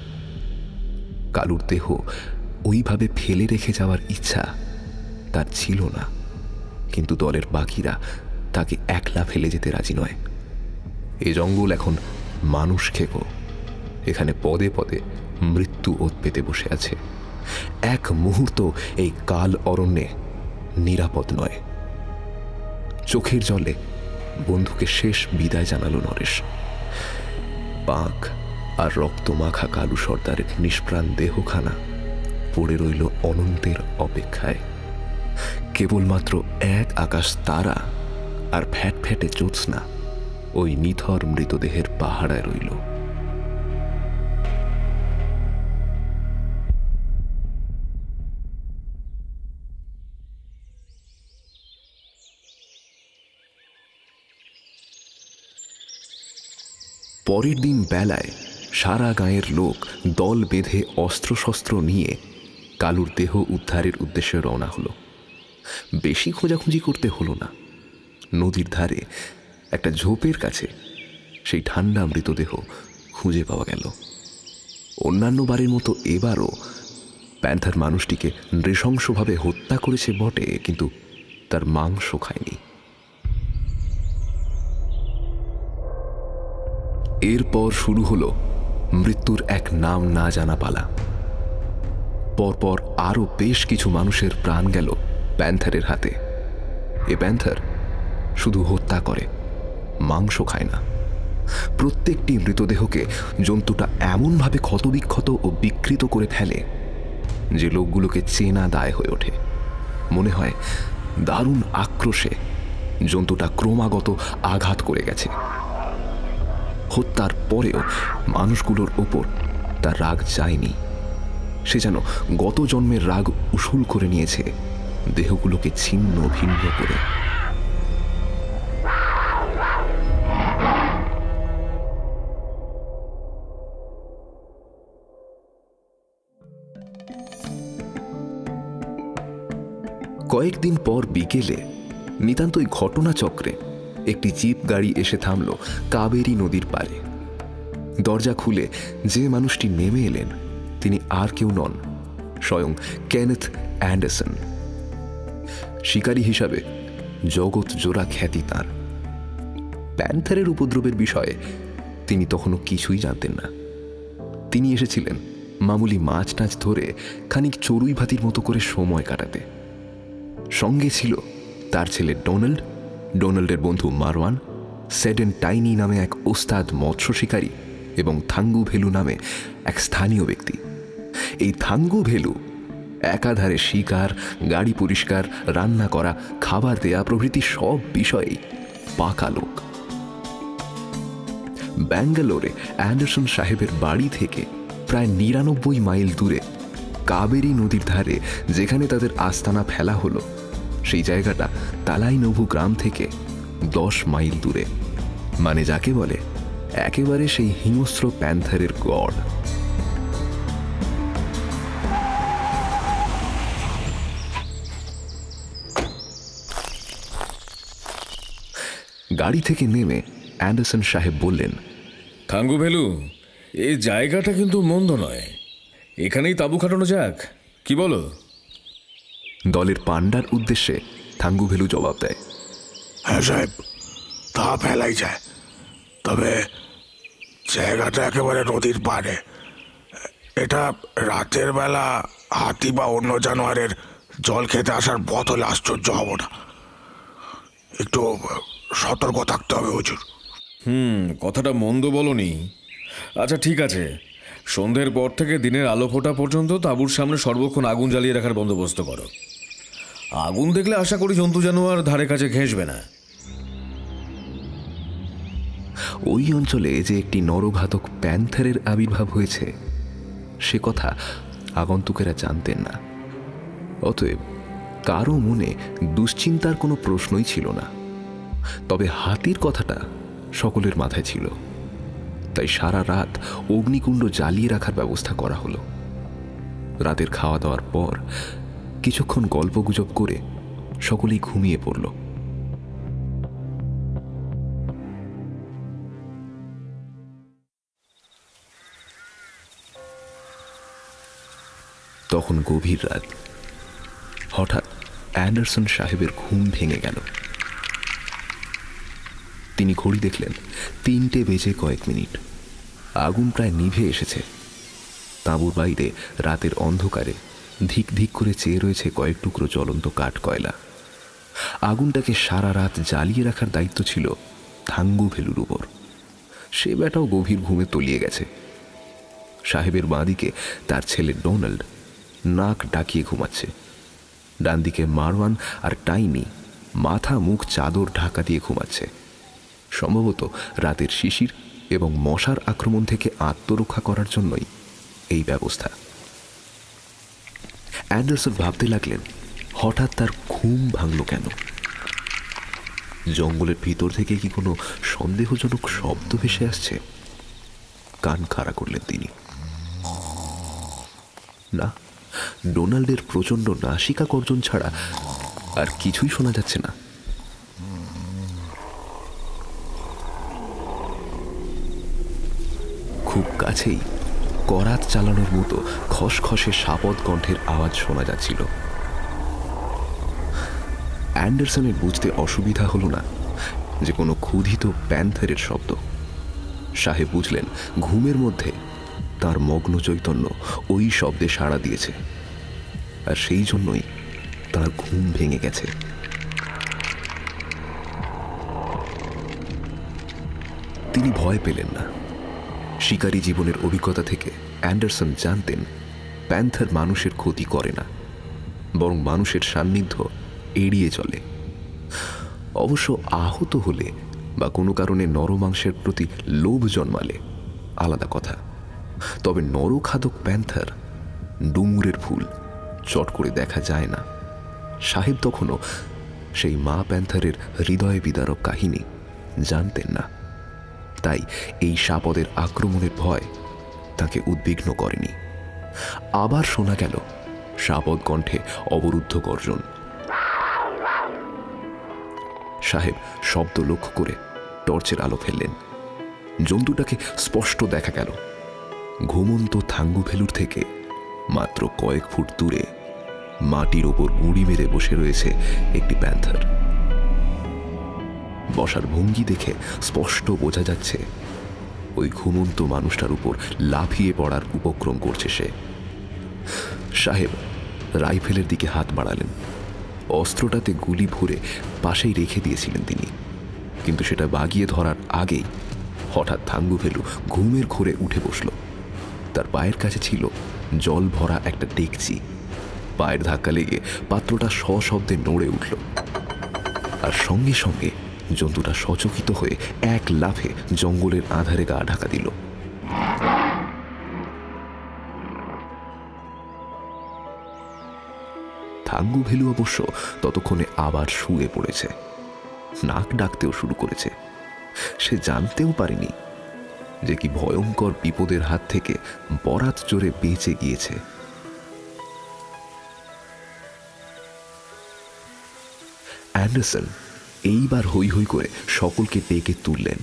কালুর দেহ ওইভাবে ফেলে রেখে যাওয়ার ইচ্ছা তার ছিল না, কিন্তু দলের বাকিরা তাকে একলা ফেলে যেতে রাজি নয়। এ জঙ্গল এখন মানুষ খেকো, এখানে পদে পদে মৃত্যু ওত পেতে বসে আছে। এক মুহূর্ত এই কাল অরণ্যে নিরাপদ নয়। চোখের জলে বন্ধুকে শেষ বিদায় জানালো নরেশ। পাক আর রক্ত মাখা কালু সর্দারের নিষ্প্রাণ দেহখানা পড়ে রইল অনন্তের অপেক্ষায়। কেবলমাত্র এক আকাশ তারা আর ফ্যাট ফ্যাটে জ্যোৎস্না ওই নিথর মৃতদেহের পাহাড়ায় রইল। পরের দিন বেলায় সারা গাঁয়ের লোক দল বেঁধে অস্ত্রশস্ত্র নিয়ে কালুর দেহ উদ্ধারের উদ্দেশ্যে রওনা হলো। বেশি খোঁজাখুঁজি করতে হলো না। নদীর ধারে একটা ঝোপের কাছে সেই ঠান্ডা মৃতদেহ খুঁজে পাওয়া গেল। অন্যান্য বারের মতো এবারও প্যান্থার মানুষটিকে নৃশংসভাবে হত্যা করেছে বটে, কিন্তু তার মাংস খায়নি। এরপর শুরু হলো মৃত্যুর এক নাম না জানা পালা। পরপর আরো বেশ কিছু মানুষের প্রাণ গেল প্যান্থারের হাতে। এ প্যান্থার শুধু হত্যা করে, মাংস খায় না। প্রত্যেকটি মৃতদেহকে জন্তুটা এমনভাবে ক্ষতবিক্ষত ও বিকৃত করে ফেলে যে লোকগুলোকে চেনা দায় হয়ে ওঠে। মনে হয় দারুণ আক্রোশে জন্তুটা ক্রমাগত আঘাত করে গেছে। হত্যার পরেও মানুষগুলোর ওপর তার রাগ যায়নি। সে যেন গত জন্মের রাগ উসুল করে নিয়েছে দেহগুলোকে ছিন্ন ভিন্ন করে। কয়েকদিন পর বিকেলে নিতান্তই ঘটনাচক্রে একটি জিপ গাড়ি এসে থামল কাবেরী নদীর পাড়ে। দরজা খুলে যে মানুষটি নেমে এলেন তিনি আর কেউ নন, স্বয়ং কেনেথ অ্যান্ডারসন। শিকারী হিসাবে জগৎ জোড়া খ্যাতি তাঁর। প্যান্থারের উপদ্রবের বিষয়ে তিনি তখনও কিছুই জানতেন না। তিনি এসেছিলেন মামুলি মাছ টাছ ধরে খানিক চড়ুই ভাতির মতো করে সময় কাটাতে। সঙ্গে ছিল তার ছেলে ডোনাল্ড, ডোনাল্ডের বন্ধু মারওয়ান, সেডেন টাইনি নামে এক ওস্তাদ মৎস্য শিকারী এবং থাঙ্গু ভেলু নামে এক স্থানীয় ব্যক্তি। এই থাঙ্গু ভেলু একাধারে শিকার, গাড়ি পরিষ্কার, রান্না করা, খাবার দেয়া প্রভৃতি সব বিষয়েই পাকা লোক। ব্যাঙ্গালোরে অ্যান্ডারসন সাহেবের বাড়ি থেকে প্রায় ৯৯ মাইল দূরে কাবেরী নদীর ধারে যেখানে তাদের আস্তানা ফেলা হলো, সেই জায়গাটা তালাইনভু গ্রাম থেকে ১০ মাইল দূরে, মানে যাকে বলে একেবারে সেই হিংস্র প্যান্থারের গড়। গাড়ি থেকে নেমে অ্যান্ডারসন সাহেব বললেন, থাঙ্গু ভেলু, এই জায়গাটা কিন্তু মন্দ নয়, এখানেই তাঁবু খাটানো যাক, কি বলো? দলের পান্ডার উদ্দেশ্যে থাঙ্গু ভেলু জবাব দেয়, হ্যাঁ সাহেব, তা ফেলাই যায়, তবে জায়গাটা একেবারে নদীর পাড়ে। এটা রাতের বেলা হাতি বা অন্য জানোয়ারের জল খেতে আসার পথ হলে আশ্চর্য হব না। একটু সতর্ক থাকতে হবে হুজুর। কথাটা মন্দ বলনি। আচ্ছা ঠিক আছে, সন্ধ্যের পর থেকে দিনের আলো ফোটা পর্যন্ত তাঁবুর সামনে সর্বক্ষণ আগুন জ্বালিয়ে রাখার বন্দোবস্ত করো। আগুন দেখলে আশা করি জন্তু জানোয়ার ধারে কাছে ঘেঁষবে না। ওই অঞ্চলে যে একটি নরঘাতক প্যান্থারের আবির্ভাব হয়েছে সে কথা আগন্তুকেরা জানতেন না। অতএব কারো মনে দুশ্চিন্তার কোনো প্রশ্নই ছিল না। তবে হাতির কথাটা সকলের মাথায় ছিল, তাই সারা রাত অগ্নিকুণ্ড জ্বালিয়ে রাখার ব্যবস্থা করা হলো। রাতের খাওয়া দাওয়ার পর কিছুক্ষণ গল্পগুজব করে সকলেই ঘুমিয়ে পড়ল। তখন গভীর রাত। হঠাৎ অ্যান্ডারসন সাহেবের ঘুম ভেঙে গেল। তিনি ঘড়ি দেখলেন ৩টে বেজে কয়েক মিনিট। আগুন প্রায় নিভে এসেছে। তাঁবুর বাইরে রাতের অন্ধকারে ধিক ধিক করে চেয়ে রয়েছে কয়েক টুকরো জ্বলন্ত কাঠ কয়লা। আগুনটাকে সারা রাত জ্বালিয়ে রাখার দায়িত্ব ছিল থাঙ্গু ভেলুর উপর। সে বেটাও গভীর ঘুমে তলিয়ে গেছে। সাহেবের বাঁদিকে তার ছেলে ডোনাল্ড নাক ডাকিয়ে ঘুমাচ্ছে। ডান দিকে মারওয়ান আর টাইনি মাথা মুখ চাদর ঢাকা দিয়ে ঘুমাচ্ছে। সম্ভবত রাতের শিশির এবং মশার আক্রমণ থেকে আত্মরক্ষা করার জন্যই এই ব্যবস্থা। অ্যান্ডারসন ভাবতে লাগলেন, হঠাৎ তার ঘুম ভাঙল কেন? জঙ্গলের ভিতর থেকে কি কোনো সন্দেহজনক শব্দ ভেসে আসছে? কান খাড়া করলেন তিনি। না, ডোনাল্ডের প্রচণ্ড নাসিকা গর্জন ছাড়া আর কিছুই শোনা যাচ্ছে না। খুব কাছেই করাত চালানোর মতো খসখসে শাপদ কণ্ঠের আওয়াজ শোনা যাচ্ছিল। অ্যান্ডারসনের বুঝতে অসুবিধা হল না যে কোনো ক্ষুধিত প্যান্থারের শব্দ। সাহেব বুঝলেন ঘুমের মধ্যে তার মগ্ন চৈতন্য ওই শব্দে সাড়া দিয়েছে, আর সেই জন্যই তার ঘুম ভেঙে গেছে। তিনি ভয় পেলেন না। শিকারী জীবনের অভিজ্ঞতা থেকে অ্যান্ডারসন জানতেন প্যান্থার মানুষের ক্ষতি করে না, বরং মানুষের সান্নিধ্য এড়িয়ে চলে। অবশ্য আহত হলে বা কোনো কারণে নরমাংসের প্রতি লোভ জন্মালে আলাদা কথা। তবে নরখাদক প্যান্থার ডুমুরের ফুল চট করে দেখা যায় না। সাহেব তখনও সেই মা প্যান্থারের হৃদয় বিদারক কাহিনী জানতেন না, তাই এই শাপদের আক্রমণের ভয় তাকে উদ্বিগ্ন করেনি। আবার শোনা গেল শাপদ কণ্ঠে অবরুদ্ধ গর্জন। সাহেব শব্দ লক্ষ্য করে টর্চের আলো ফেললেন। জন্তুটাকে স্পষ্ট দেখা গেল। ঘুমন্ত থাঙ্গু ভেলুর থেকে মাত্র কয়েক ফুট দূরে মাটির ওপর গুঁড়ি মেরে বসে রয়েছে একটি প্যান্থার। বসার ভঙ্গি দেখে স্পষ্ট বোঝা যাচ্ছে ওই ঘুমন্ত মানুষটার উপর লাফিয়ে পড়ার উপক্রম করছে সে। সাহেব রাইফেলের দিকে হাত বাড়ালেন। অস্ত্রটাতে গুলি ভরে পাশেই রেখে দিয়েছিলেন তিনি, কিন্তু সেটা বাগিয়ে ধরার আগেই হঠাৎ থাঙ্গু ভেলু ঘুমের ঘোরে উঠে বসল। তার পায়ের কাছে ছিল জল ভরা একটা ডেকচি। পায়ের ধাক্কা লেগে পাত্রটা সশব্দে নড়ে উঠল, আর সঙ্গে সঙ্গে জন্তুটা সচকিত হয়ে এক লাফে জঙ্গলের আধারে গা ঢাকা দিল। থাঙ্গু ভেলু অবশ্য ততক্ষণে আবার শুয়ে পড়েছে, নাক ডাকতেও শুরু করেছে। সে জানতেও পারেনি যে কি ভয়ঙ্কর বিপদের হাত থেকে বরাত জোরে বেঁচে গিয়েছে। অ্যান্ডারসন এইবার হৈ হৈ করে সকলকে ডেকে তুললেন।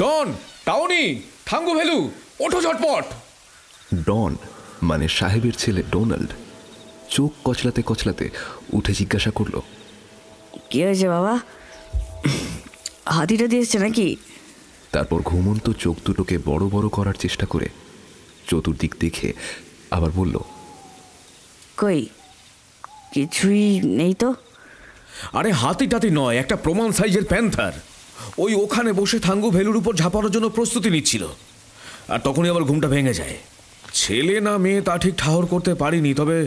ডন, টাউনি, থাঙ্গু ভেলু, ওঠো ঝটপট। ডন মানে সাহেবের ছেলে ডোনাল্ড চোখ কচলাতে কচলাতে উঠে জিজ্ঞাসা করল, কি হয়েছে বাবা? হাতিটা দিয়েছে নাকি? তারপর ঘুমন্ত চোখ দুটোকে বড় বড় করার চেষ্টা করে চতুর্দিক দেখে আবার বলল, কই কিছুই নেই তো। আরে হাতি টাতি নয়, একটা প্রমাণ সাইজের প্যান্থার। ওই ওখানে বসে থাঙ্গু ভেলুর উপর ঝাঁপানোর জন্য প্রস্তুতি নিচ্ছিল, আর তখনই আবার ঘুমটা ভেঙে যায়। ছেলে না মেয়ে তা ঠিক ঠাহর করতে পারিনি, তবে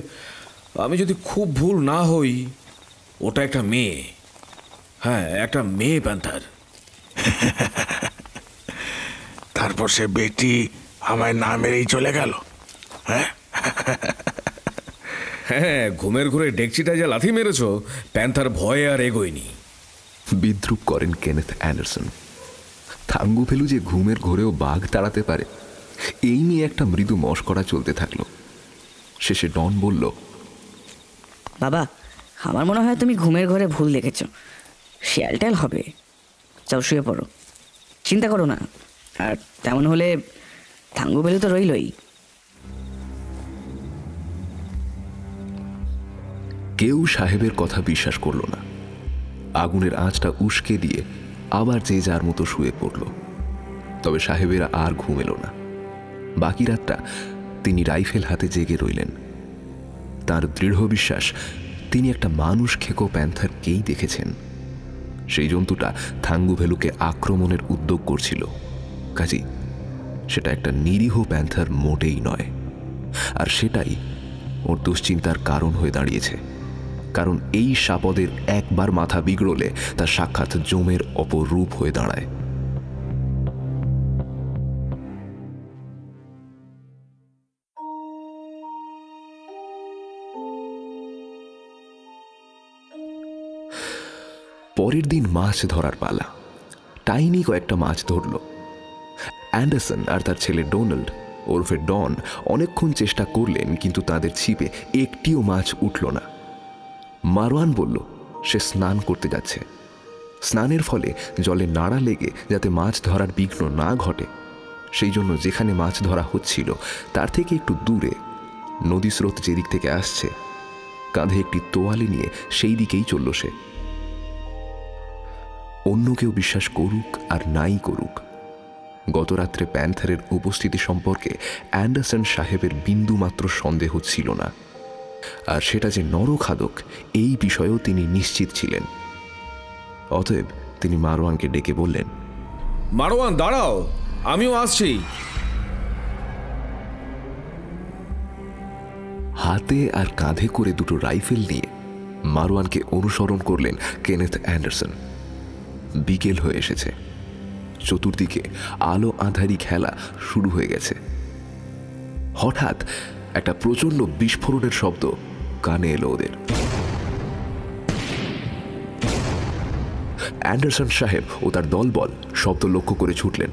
আমি যদি খুব ভুল না হই ওটা একটা মেয়ে। হ্যাঁ, একটা মেয়ে প্যান্থার। তারপর সে বেটি আমায় না মেরেই চলে গেল। হ্যাঁ হ্যাঁ, ঘুমের ঘুরে ডেকচিটা যা লাথি মেরেছ, প্যান্থার ভয়ে আর এগোয়নি। বিদ্রুপ করেন কেনেথ অ্যান্ডারসন। থাঙ্গু ভেলু যে ঘুমের ঘোরেও বাঘ তাড়াতে পারে, এই নিয়ে একটা মৃদু মশকরা চলতে থাকলো। শেষে ডন বলল, বাবা, আমার মনে হয় তুমি ঘুমের ঘরে ভুল দেখেছ। শিয়ালটাল হবে। যাও শুয়ে পড়ো, চিন্তা করো না। আর তেমন হলে থাঙ্গু ভেলু তো রইলই। কেউ সাহেবের কথা বিশ্বাস করল না। আগুনের আঁচটা উস্কে দিয়ে আবার যে যার মতো শুয়ে পড়ল। তবে সাহেবেরা আর ঘুম এলো না। বাকি রাতটা তিনি রাইফেল হাতে জেগে রইলেন। তার দৃঢ় বিশ্বাস তিনি একটা মানুষ খেকো প্যান্থারকেই দেখেছেন। সেই জন্তুটা থাঙ্গু ভেলুকে আক্রমণের উদ্যোগ করছিল, কাজেই সেটা একটা নিরীহ প্যান্থার মোটেই নয়। আর সেটাই ওর দুশ্চিন্তার কারণ হয়ে দাঁড়িয়েছে, কারণ এই সাপদের একবার মাথা বিগড়লে তার সাক্ষাৎ জমের অপর রূপ হয়ে দাঁড়ায়। পরের দিন মাছ ধরার পালা। টাইনি কয়েকটা মাছ ধরল। অ্যান্ডারসন আর তার ছেলে ডোনাল্ড ওরফে ডন অনেকক্ষণ চেষ্টা করলেন, কিন্তু তাদের ছিপে একটিও মাছ উঠল না। মারওয়ান বলল সে স্নান করতে যাচ্ছে। স্নানের ফলে জলে নাড়া লেগে যাতে মাছ ধরার বিঘ্ন না ঘটে, সেই জন্য যেখানে মাছ ধরা হচ্ছিল তার থেকে একটু দূরে নদী স্রোত যেদিক থেকে আসছে, কাঁধে একটি তোয়ালে নিয়ে সেই দিকেই চলল সে। অন্য কেউ বিশ্বাস করুক আর নাই করুক, গতরাত্রে প্যান্থারের উপস্থিতি সম্পর্কে অ্যান্ডারসন সাহেবের বিন্দুমাত্র সন্দেহ ছিল না। আর সেটা যে নরখাদক এই বিষয়েও তিনি নিশ্চিত ছিলেন। অতএব তিনি মারওয়ানকে ডেকে বললেন, মারওয়ান দাঁড়াও, আমিও আসছি। হাতে আর কাঁধে করে দুটো রাইফেল নিয়ে মারওয়ানকে অনুসরণ করলেন কেনেথ অ্যান্ডারসন। বিকেল হয়ে এসেছে। চতুর্দিকে আলো আঁধারি খেলা শুরু হয়ে গেছে। হঠাৎ একটা প্রচন্ড বিস্ফোরণের শব্দ কানে এলো ওদের। অ্যান্ডারসন সাহেব ও তার দলবল শব্দ লক্ষ্য করে ছুটলেন।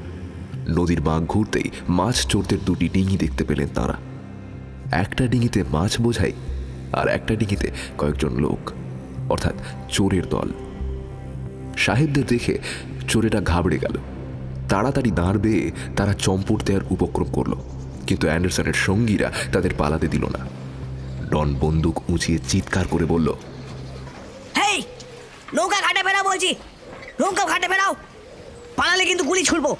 নদীর বাঁক ঘুরতেই মাছ চোরদের দুটি ডিঙি দেখতে পেলেন তাঁরা। একটা ডিঙিতে মাছ বোঝাই, আর একটা ডিঙিতে কয়েকজন লোক, অর্থাৎ চোরের দল। সাহেবদের দেখে চোরেটা ঘাবড়ে গেল। তাড়াতাড়ি দাঁড় বেয়ে তারা চম্পট দেওয়ার উপক্রম করলো, কিন্তু অ্যান্ডারসনের সঙ্গীরা তাদের পালাতে দিল না। ডন বন্দুক উঁচিয়ে চিৎকার করে বলল, হেই, নৌকা ঘাটে ফেরাও বলছি, নৌকা ঘাটে ফেরাও, পালালে কিন্তু গুলি ছুড়বো।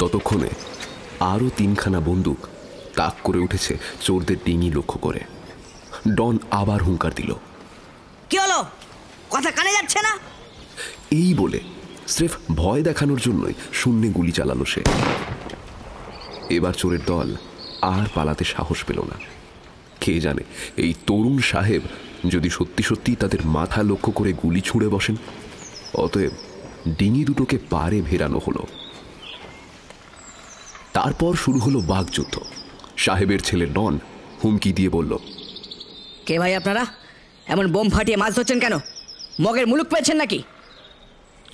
ততক্ষণে আরও 3খানা বন্দুক তাক করে উঠেছে চোরদের ডিঙি লক্ষ্য করে। ডন আবার হুঙ্কার দিল, কি হলো, কথা কানে যাচ্ছে না? এই বলে স্রেফ ভয় দেখানোর জন্যই শূন্যে গুলি চালালো সে। এবার চোরের দল আর পালাতে সাহস পেল না। কে জানে এই তরুণ সাহেব যদি সত্যি সত্যি তাদের মাথা লক্ষ্য করে গুলি ছুঁড়ে বসেন। অতএব ডিঙি দুটোকে পারে ভেরানো হলো। তারপর শুরু হলো বাগযুদ্ধ। সাহেবের ছেলে ডন হুমকি দিয়ে বলল, কে ভাই আপনারা? এমন বোম ফাটিয়ে মাছ ধরছেন কেন? মগের মুলুক পেয়েছেন নাকি?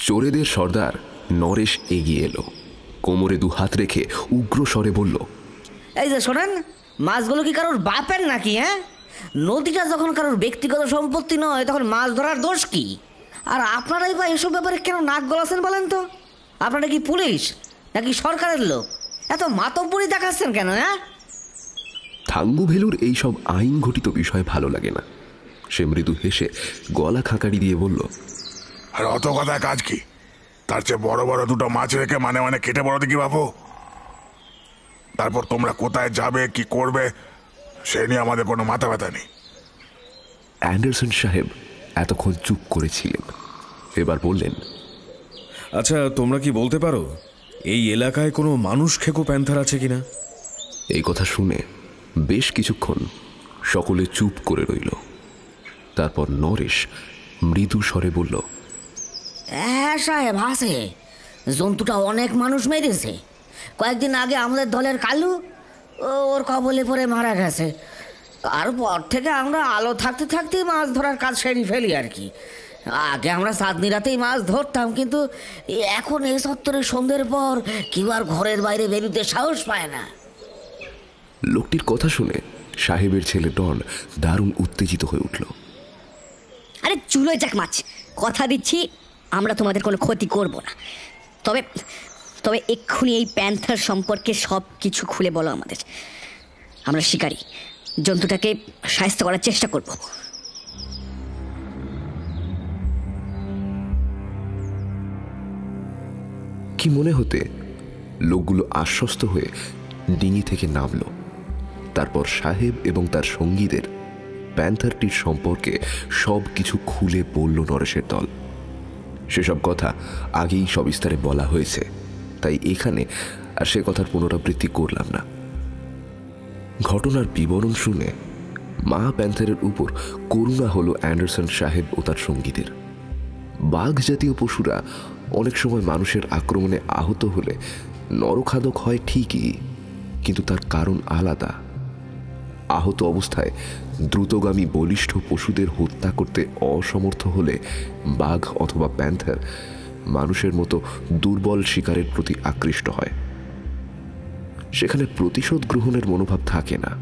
চোরেদের সর্দার নরেশ এগিয়ে এলো, কোমরে 2 হাত রেখে উগ্র স্বরে বলল, এই যে শোনেন, মাছগুলো কি কারোর বাপের নাকি? হ্যাঁ, নদীটা যখন কারোর ব্যক্তিগত সম্পত্তি নয় তখন মাছ ধরার দোষ কি? আর আপনারাই বা এসব ব্যাপারে কেন নাক গলাছেন বলেন তো? আপনারা কি পুলিশ নাকি সরকারের লোক? এত মাতব্বরি দেখাচ্ছেন কেন? হ্যাঁ, থাঙ্গু ভেলুর এইসব আইন ঘটিত বিষয় ভালো লাগে না। সে মৃদু হেসে গলা খাকারি দিয়ে বলল, আর অত কথায় কাজ কি? তার চেয়ে বড় বড় 2টো মাছ রেখে মানে কেটে বড় দেখি বাবু। তারপর তোমরা কোথায় যাবে, কি করবে, সে নিয়ে আমাদের কোনো মাথা ব্যথা নেই। অ্যান্ডারসন সাহেব এতক্ষণ চুপ করেছিলেন, এবার বললেন, আচ্ছা, তোমরা কি বলতে পারো এই এলাকায় কোনো মানুষ খেকো প্যান্থার আছে কিনা? এই কথা শুনে বেশ কিছুক্ষণ সকলে চুপ করে রইল। তারপর নরেশ মৃদু স্বরে বলল, হ্যাঁ সাহেব, আছে। জন্তুটা অনেক মানুষ মেরেছে। কয়েকদিন আগে আমাদের দলের কালু ওর কবলে পড়ে মারা গেছে। তারপর থেকে আমরা আলো থাকতে থাকতেই মাছ ধরার কাজ সেরে ফেলি আর কি। আগে আমরা চাঁদনি রাতেই মাছ ধরতাম, কিন্তু এখন এই চত্বরে সন্ধ্যের পর কেউ আর ঘরের বাইরে বেরোতে সাহস পায় না। লোকটির কথা শুনে সাহেবের ছেলে ডন দারুণ উত্তেজিত হয়ে উঠল। আরে চুলোয় যাক মাছ, কথা দিচ্ছি আমরা তোমাদের কোনো ক্ষতি করব না। তবে তবে এক্ষুনি এই প্যান্থার সম্পর্কে সব কিছু খুলে বলো আমাদের। আমরা শিকারী, জন্তুটাকে শায়েস্তা করার চেষ্টা করব। কি মনে হতে লোকগুলো আশ্বস্ত হয়ে ডিঙি থেকে নামল। তারপর সাহেব এবং তার সঙ্গীদের প্যান্থারটির সম্পর্কে সব কিছু খুলে বলল নরেশের দল। সেসব কথা আগেই সবিস্তারে বলা হয়েছে, তাই এখানে আর সে কথার পুনরাবৃত্তি করলাম না। ঘটনার বিবরণ শুনে মা প্যান্থারের উপর করুণা হলো অ্যান্ডারসন সাহেব ও তার সঙ্গীদের। বাঘ জাতীয় পশুরা অনেক সময় মানুষের আক্রমণে আহত হলে নরখাদক হয় ঠিকই, কিন্তু তার কারণ আলাদা। আহত অবস্থায় দ্রুতগামী বলিষ্ঠ পশুদের হত্যা করতে অসমর্থ হলে বাঘ অথবা প্যান্থার মানুষের মতো দুর্বল শিকারের প্রতি আকৃষ্ট হয়। সেখানে প্রতিশোধ গ্রহণের মনোভাব থাকে না।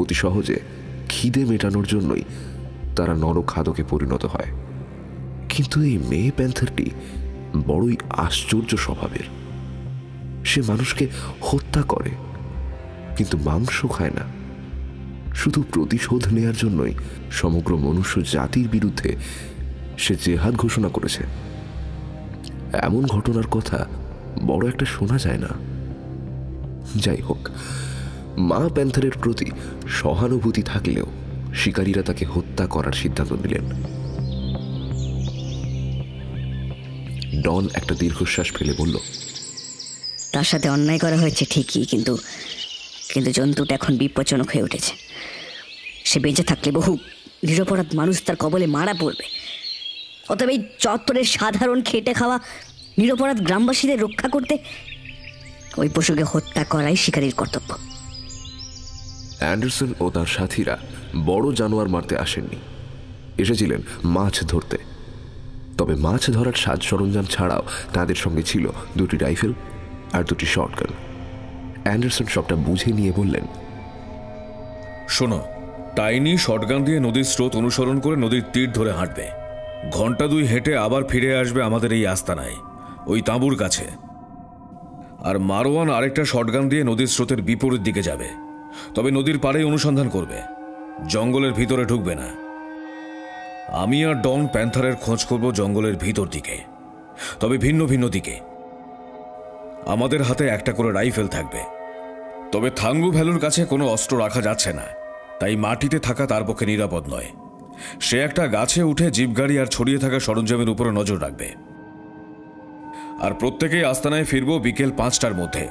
অতি সহজে খিদে মেটানোর জন্যই তারা নরখাদকে পরিণত হয়। কিন্তু এই মেয়ে প্যান্থারটি বড়ই আশ্চর্য স্বভাবের। সে মানুষকে হত্যা করে, কিন্তু মাংস খায় না। শুধু প্রতিশোধ নেয়ার জন্যই সমগ্র মনুষ্য জাতির বিরুদ্ধে সে জেহাদ ঘোষণা করেছে। এমন ঘটনার কথা বড় একটা শোনা যায় না। যাই হোক, মা প্যান্থারের প্রতি সহানুভূতি থাকলেও শিকারীরা তাকে হত্যা করার সিদ্ধান্ত নিলেন। ডন একটা দীর্ঘশ্বাস ফেলে বলল, তার সাথে অন্যায় করা হয়েছে ঠিকই, কিন্তু কিন্তু জন্তুটা এখন বিপজ্জনক হয়ে উঠেছে। সে বেঁচে থাকলে বহু নিরপরাধ মানুষ তার কবলে মারা পড়বে। অতএব এই চত্বরের সাধারণ খেটে খাওয়া নিরপরাধ গ্রামবাসীদের রক্ষা করতে ওই পশুকে হত্যা করাই শিকারীর কর্তব্য। অ্যান্ডারসন ও তার সাথীরা বড় জানোয়ার মারতে আসেননি, এসেছিলেন মাছ ধরতে। তবে মাছ ধরার সাজ সরঞ্জাম ছাড়াও তাদের সঙ্গে ছিল 2টি রাইফেল আর 2টি শটগান। অ্যান্ডারসন সবটা বুঝে নিয়ে বললেন, শোনো, টাইনি শটগান দিয়ে নদীর স্রোত অনুসরণ করে নদীর তীর ধরে হাঁটবে। ঘন্টা 2 হেঁটে আবার ফিরে আসবে আমাদের এই আস্তানায়, ওই তাঁবুর কাছে। আর মারওয়ান আরেকটা শটগান দিয়ে নদীর স্রোতের বিপরীত দিকে যাবে, তবে নদীর পাড়েই অনুসন্ধান করবে, জঙ্গলের ভিতরে ঢুকবে না। আমি আর ডন প্যান্থারের খোঁজ করব জঙ্গলের ভিতর দিকে, তবে ভিন্ন ভিন্ন দিকে। আমাদের হাতে একটা করে রাইফেল থাকবে, তবে থাঙ্গু ভ্যালুর কাছে কোনো অস্ত্র রাখা যাচ্ছে না, তাই মাটিতে থাকা তার পক্ষে নিরাপদ নয়। সে একটা গাছে উঠে জিপগাড়ি আর ছড়িয়ে থাকা সরঞ্জামের উপরে নজর রাখবে। আর প্রত্যেকেই আস্তানায় ফিরব বিকেল 5টার মধ্যে।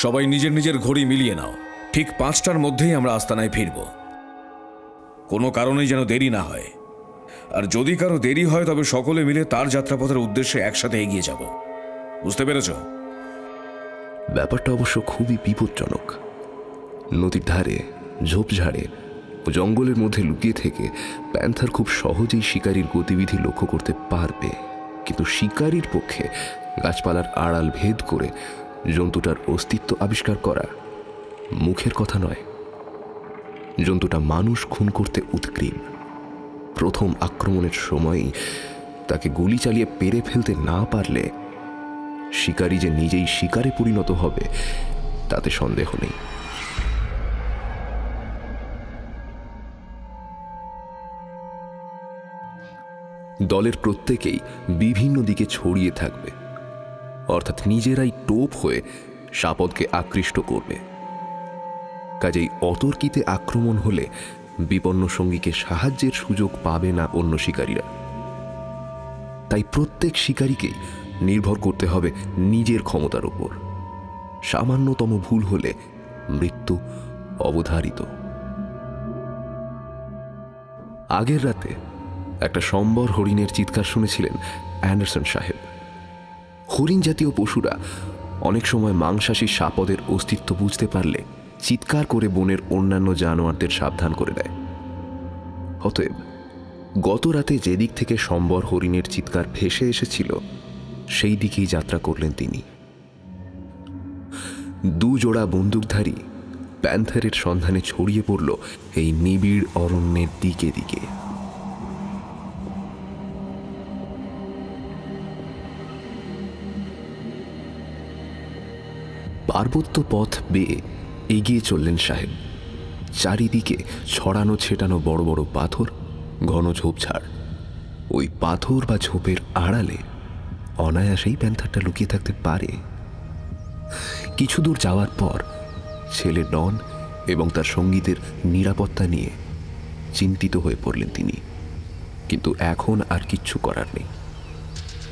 সবাই নিজের নিজের ঘড়ি মিলিয়ে নাও, ঠিক 5টার মধ্যেই আমরা আস্তানায় ফিরব। কোনো কারণেই যেন দেরি না হয়, আর যদি কারো দেরি হয় তবে সকলে মিলে তার যাত্রাপথের উদ্দেশ্যে একসাথে এগিয়ে যাব। বুঝতে পেরেছ? ব্যাপারটা অবশ্য খুবই বিপজ্জনক। নদীর ধারে, ঝোপঝাড়ে ও জঙ্গলের মধ্যে লুকিয়ে থেকে প্যান্থার খুব সহজেই শিকারীর গতিবিধি লক্ষ্য করতে পারবে, কিন্তু শিকারীর পক্ষে গাছপালার আড়াল ভেদ করে জন্তুটার অস্তিত্ব আবিষ্কার করা মুখের কথা নয়। জন্তুটা মানুষ খুন করতে উৎগ্রীব। প্রথম আক্রমণের সময়ই তাকে গুলি চালিয়ে পেরে ফেলতে না পারলে শিকারী যে নিজেই শিকারে পরিণত হবে তাতে সন্দেহ নেই। দলের প্রত্যেকেই বিভিন্ন দিকে ছড়িয়ে থাকবে, অর্থাৎ নিজেরাই টোপ হয়ে সাপদকে আকৃষ্ট করবে। কাজেই অতর্কিতে আক্রমণ হলে বিপন্ন সঙ্গীকে সাহায্যের সুযোগ পাবে না অন্য শিকারীরা। তাই প্রত্যেক শিকারীকেই নির্ভর করতে হবে নিজের ক্ষমতার উপর। সামান্যতম ভুল হলে মৃত্যু অবধারিত। আগের রাতে একটা সম্বর হরিণের চিৎকার শুনেছিলেন অ্যান্ডারসন সাহেব। হরিণ জাতীয় পশুরা অনেক সময় মাংসাশী সাপদের অস্তিত্ব বুঝতে পারলে চিৎকার করে বনের অন্যান্য জানোয়ারদের সাবধান করে দেয়। অতএব গত রাতে যেদিক থেকে সম্বর হরিণের চিৎকার ভেসে এসেছিল সেই দিকেই যাত্রা করলেন তিনি। 2 জোড়া বন্দুকধারী প্যান্থারের সন্ধানে ছড়িয়ে পড়ল এই নিবিড় অরণ্যের দিকে দিকে। পার্বত্য পথ বেয়ে এগিয়ে চললেন সাহেব। চারিদিকে ছড়ানো ছেটানো বড় বড় পাথর, ঘন ঝোপঝাড়। ওই পাথর বা ঝোপের আড়ালে অনায়াসেই প্যান্থারটা লুকিয়ে থাকতে পারে। কিছু দূর যাওয়ার পর ছেলে ডন এবং তার সঙ্গীদের নিরাপত্তা নিয়ে চিন্তিত হয়ে পড়লেন তিনি। কিন্তু এখন আর কিচ্ছু করার নেই।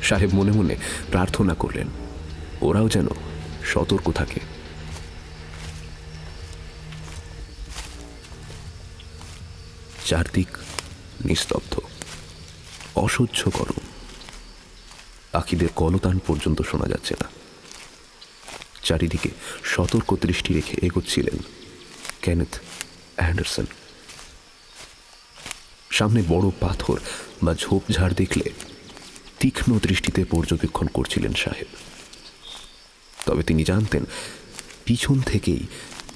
সাহেব মনে মনে প্রার্থনা করলেন ওরাও যেন সতর্ক থাকে। চারদিক নিস্তব্ধ, অসহ্য গরম। পাখিদের কলতান পর্যন্ত শোনা যাচ্ছে না। চারিদিকে সতর্ক দৃষ্টি রেখে এগোচ্ছিলেন কেনেথ অ্যান্ডারসন। সামনে বড় পাথর বা ঝোপঝাড় দেখলে তীক্ষ্ণ দৃষ্টিতে পর্যবেক্ষণ করছিলেন সাহেব। তবে তিনি জানতেন পিছন থেকেই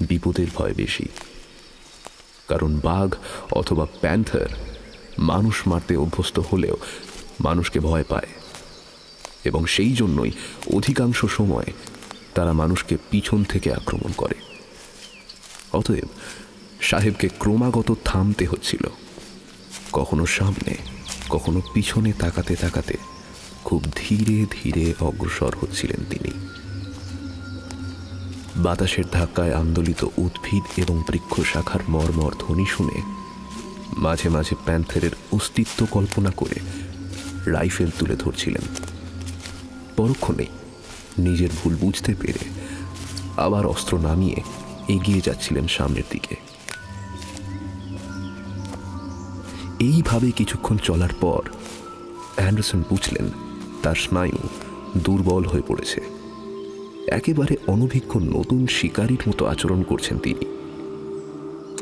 বিপদের ভয় বেশি, কারণ বাঘ অথবা প্যান্থার মানুষ মারতে অভ্যস্ত হলেও মানুষকে ভয় পায়, এবং সেই জন্যই অধিকাংশ সময় তারা মানুষকে পিছন থেকে আক্রমণ করে। অতএব সাহেবকে ক্রমাগত থামতে হচ্ছিল, কখনো সামনে কখনো পিছনে তাকাতে তাকাতে খুব ধীরে ধীরে অগ্রসর হচ্ছিলেন তিনি। বাতাসের ধাক্কায় আন্দোলিত উদ্ভিদ এবং বৃক্ষ শাখার মর্মর ধ্বনি শুনে মাঝে মাঝে প্যান্থারের অস্তিত্ব কল্পনা করে রাইফেল তুলে ধরছিলেন। পরক্ষণেই নিজের ভুল বুঝতে পেরে আবার অস্ত্র নামিয়ে এগিয়ে যাচ্ছিলেন সামনের দিকে। এইভাবে কিছুক্ষণ চলার পর অ্যান্ডারসন বুঝলেন তার স্নায়ু দুর্বল হয়ে পড়েছে। একেবারে অনভিজ্ঞ নতুন শিকারীর মতো আচরণ করছেন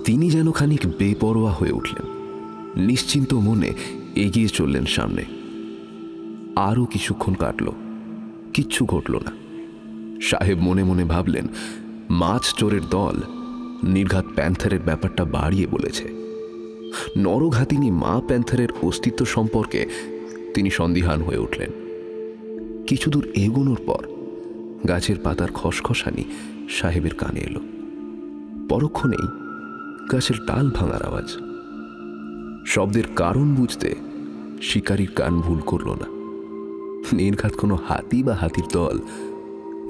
তিনি যেন খানিক বেপরোয়া হয়ে উঠলেন। নিশ্চিন্ত মনে এগিয়ে চললেন সামনে। আরও কিছুক্ষণ কাটল, কিচ্ছু ঘটল না। সাহেব মনে মনে ভাবলেন মাছ চোরের দল নির্ঘাত প্যান্থারের ব্যাপারটা বাড়িয়ে বলেছে। নরঘাতিনী মা প্যান্থারের অস্তিত্ব সম্পর্কে তিনি সন্দিহান হয়ে উঠলেন। কিছু দূর এগোনোর পর গাছের পাতার খসখসানি সাহেবের কানে এলো। পরক্ষণেই গাছের ডাল ভাঙার আওয়াজ। শব্দের কারণ বুঝতে শিকারীর কান ভুল করল না। নির্ঘাত কোনো হাতি বা হাতির দল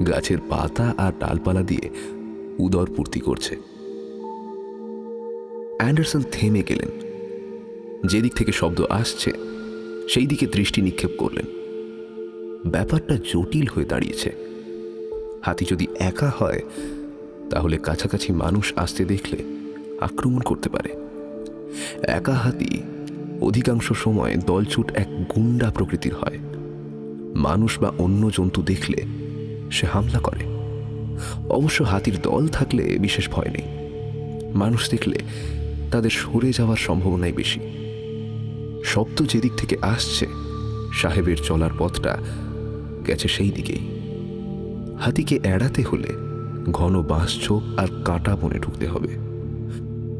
গাছের পাতা আর ডালপালা দিয়ে উদর পূর্তি করছে। অ্যান্ডারসন থেমে গেলেন। যেদিক থেকে শব্দ আসছে সেই দিকে দৃষ্টি নিক্ষেপ করলেন। ব্যাপারটা জটিল হয়ে দাঁড়িয়েছে। হাতি যদি একা হয় তাহলে কাছাকাছি মানুষ আসতে দেখলে আক্রমণ করতে পারে। একা হাতি অধিকাংশ সময় দলছুট এক গুন্ডা প্রকৃতির হয়। মানুষ বা অন্য জন্তু দেখলে সে হামলা করে। অবশ্য হাতির দল থাকলে বিশেষ ভয় নেই। মানুষ দেখলে তাদের সরে যাওয়ার সম্ভাবনাই বেশি। শব্দ যেদিক থেকে আসছে সাহেবের চলার পথটা গেছে সেই দিকেই। হাতিকে এড়াতে হলে ঘন বাঁশঝোপ আর কাঁটা বনে ঢুকতে হবে।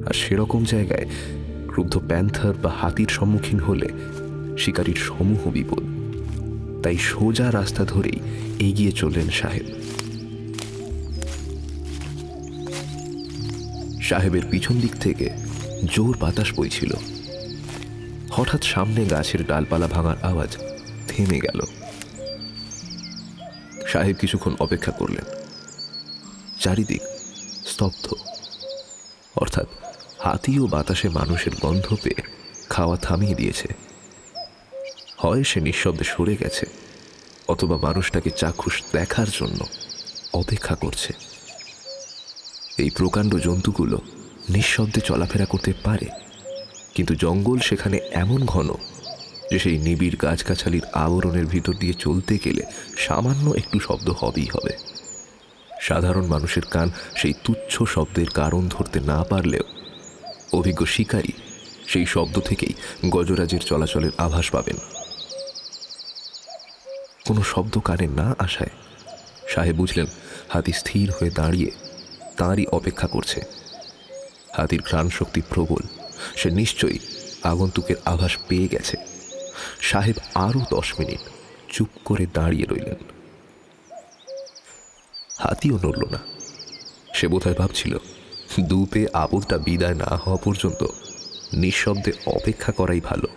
আর সেরকম জায়গায় ক্রুদ্ধ প্যান্থার বা হাতির সম্মুখীন হলে শিকারীর সমূহ বিপদ। তাই সোজা রাস্তা ধরেই এগিয়ে চললেন সাহেব। সাহেবের পিছন দিক থেকে জোর বাতাস বইছিল। হঠাৎ সামনে গাছের ডালপালা ভাঙার আওয়াজ থেমে গেল। সাহেব কিছুক্ষণ অপেক্ষা করলেন। চারিদিক স্তব্ধ, অর্থাৎ হাতি ও বাতাসে মানুষের গন্ধ পেয়ে খাওয়া থামিয়ে দিয়েছে। হয় সে নিঃশব্দে সরে গেছে, অথবা মানুষটাকে চাক্ষুষ দেখার জন্য অপেক্ষা করছে। এই প্রকাণ্ড জন্তুগুলো নিঃশব্দে চলাফেরা করতে পারে, কিন্তু জঙ্গল সেখানে এমন ঘন যে সেই নিবিড় গাছগাছালির আবরণের ভিতর দিয়ে চলতে গেলে সামান্য একটু শব্দ হবেই হবে। সাধারণ মানুষের কান সেই তুচ্ছ শব্দের কারণ ধরতে না পারলেও অভিজ্ঞ শিকারী সেই শব্দ থেকেই গজরাজের চলাচলের আভাস পাবেন। কোনো শব্দ কানে না আসায় সাহেব বুঝলেন হাতি স্থির হয়ে দাঁড়িয়ে তাঁরই অপেক্ষা করছে। হাতির ঘ্রাণ শক্তি প্রবল, সে নিশ্চয়ই আগন্তুকের আভাস পেয়ে গেছে। সাহেব আরও 10 মিনিট চুপ করে দাঁড়িয়ে রইলেন। হাতিও নড়ল না। সে বোধহয় ভাবছিল দুপে আপদটা বিদায় না হওয়া পর্যন্ত নিঃশব্দে অপেক্ষা করাই ভালো।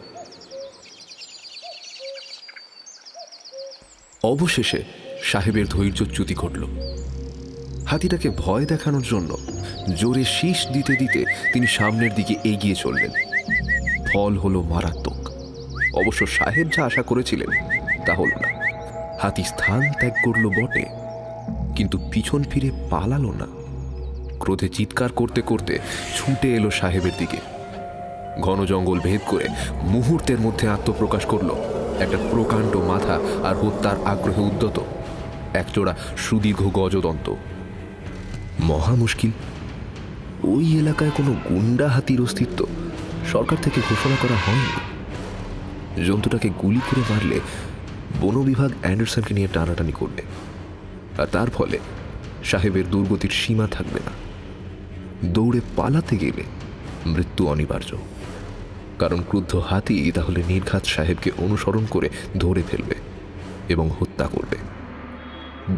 অবশেষে সাহেবের ধৈর্যচ্যুতি ঘটল। হাতিটাকে ভয় দেখানোর জন্য জোরে শীষ দিতে দিতে তিনি সামনের দিকে এগিয়ে চললেন। ফল হলো মারাত্মক। অবশ্য সাহেব যা আশা করেছিলেন তা হল না। হাতি স্থান ত্যাগ করল বটে, কিন্তু পিছন ফিরে পালালো না। ক্রোধে চিৎকার করতে করতে ছুটে এলো সাহেবের দিকে। ঘন জঙ্গল ভেদ করে মুহূর্তের মধ্যে আত্মপ্রকাশ করল একটা প্রকাণ্ড মাথা আর হত্যার আগ্রহে উদ্যত একজোড়া সুদীর্ঘ গজদন্ত। মহা মুশকিল, ওই এলাকায় কোনো গুন্ডা হাতির অস্তিত্ব সরকার থেকে ঘোষণা করা হয়নি। জন্তুটাকে গুলি করে মারলে বন বিভাগ অ্যান্ডারসনকে নিয়ে টানাটানি করবে, আর তার ফলে সাহেবের দুর্গতির সীমা থাকবে না। দৌড়ে পালাতে গেলে মৃত্যু অনিবার্য, কারণ ক্রুদ্ধ হাতি তাহলে নির্ঘাত সাহেবকে অনুসরণ করে ধরে ফেলবে এবং হত্যা করবে।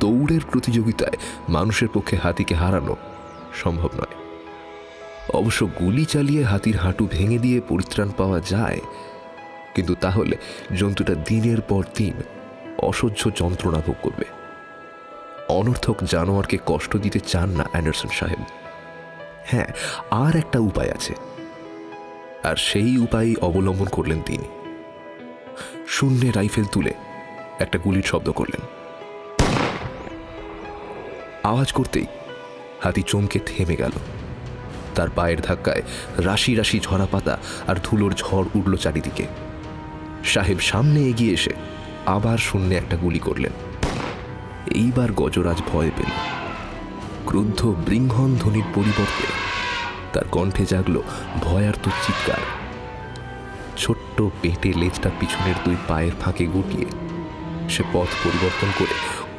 দৌড়ের প্রতিযোগিতায় মানুষের পক্ষে হাতিকে হারানো সম্ভব নয়। অবশ্য গুলি চালিয়ে হাতির হাঁটু ভেঙে দিয়ে পরিত্রাণ পাওয়া যায়, কিন্তু তাহলে জন্তুটা দিনের পর দিন অসহ্য যন্ত্রণা ভোগ করবে। অনর্থক জানোয়ারকে কষ্ট দিতে চান না অ্যান্ডারসন সাহেব। হ্যাঁ, আর একটা উপায় আছে, আর সেই উপায় অবলম্বন করলেন তিনি। শূন্যে রাইফেল তুলে একটা গুলির শব্দ করলেন। আওয়াজ করতেই হাতি চমকে থেমে গেল। তার পায়ের ধাক্কায় রাশি রাশি ঝরা পাতা আর ধুলোর ঝড় উঠল চারিদিকে। সাহেব সামনে এগিয়ে এসে আবার শূন্যে একটা গুলি করলেন। এইবার গজরাজ ভয় পেল। ক্রুদ্ধ বৃংহন ধ্বনির পরিবর্তে তার কণ্ঠে জাগল ভয়ার্ত চিৎকার। ছোট্ট পেটে লেজটা পিছনের 2 পায়ের ফাঁকে গুটিয়ে সে পথ পরিবর্তন করে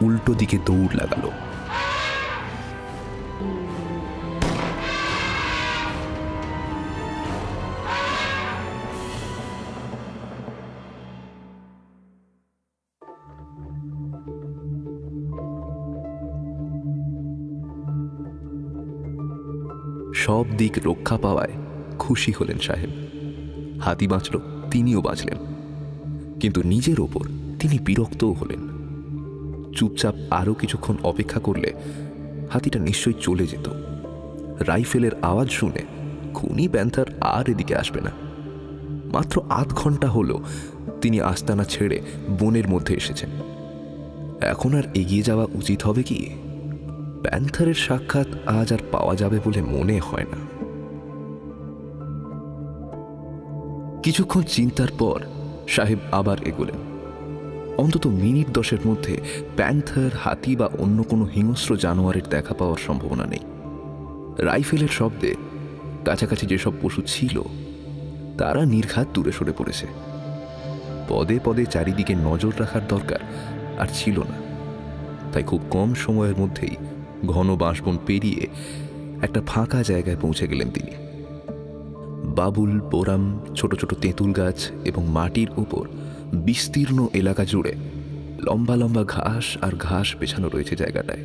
উল্টো দিকে দৌড় লাগালো। সব দিক রক্ষা পাওয়ায় খুশি হলেন সাহেব। হাতি বাঁচল, তিনিও বাঁচলেন, কিন্তু নিজের ওপর তিনি বিরক্তও হলেন। চুপচাপ আরও কিছুক্ষণ অপেক্ষা করলে হাতিটা নিশ্চয়ই চলে যেত। রাইফেলের আওয়াজ শুনে খুনি প্যান্থার আর এদিকে আসবে না। মাত্র আধ ঘন্টা হলো তিনি আস্তানা ছেড়ে বনের মধ্যে এসেছেন। এখন আর এগিয়ে যাওয়া উচিত হবে কি? প্যান্থারের সাক্ষাৎ আজ আর পাওয়া যাবে বলে মনে হয় না। কিছুক্ষণ চিন্তার পর সাহেব আবার এগোলেন। অন্তত মিনিট 10 মধ্যে প্যান্থার, হাতি বা অন্য কোনো হিংস্র জানোয়ারের দেখা পাওয়ার সম্ভাবনা নেই। রাইফেলের শব্দে কাছাকাছি যেসব পশু ছিল তারা নির্ঘাত দূরে সরে পড়েছে। পদে পদে চারিদিকে নজর রাখার দরকার আর ছিল না। তাই খুব কম সময়ের মধ্যেই ঘন বাঁশবন পেরিয়ে একটা ফাঁকা জায়গায় পৌঁছে গেলেন তিনি। বাবুল, বোরাম, ছোট ছোট তেঁতুল গাছ এবং মাটির উপর বিস্তীর্ণ এলাকা জুড়ে লম্বা লম্বা ঘাস আর ঘাস পেছানো রয়েছে জায়গাটায়।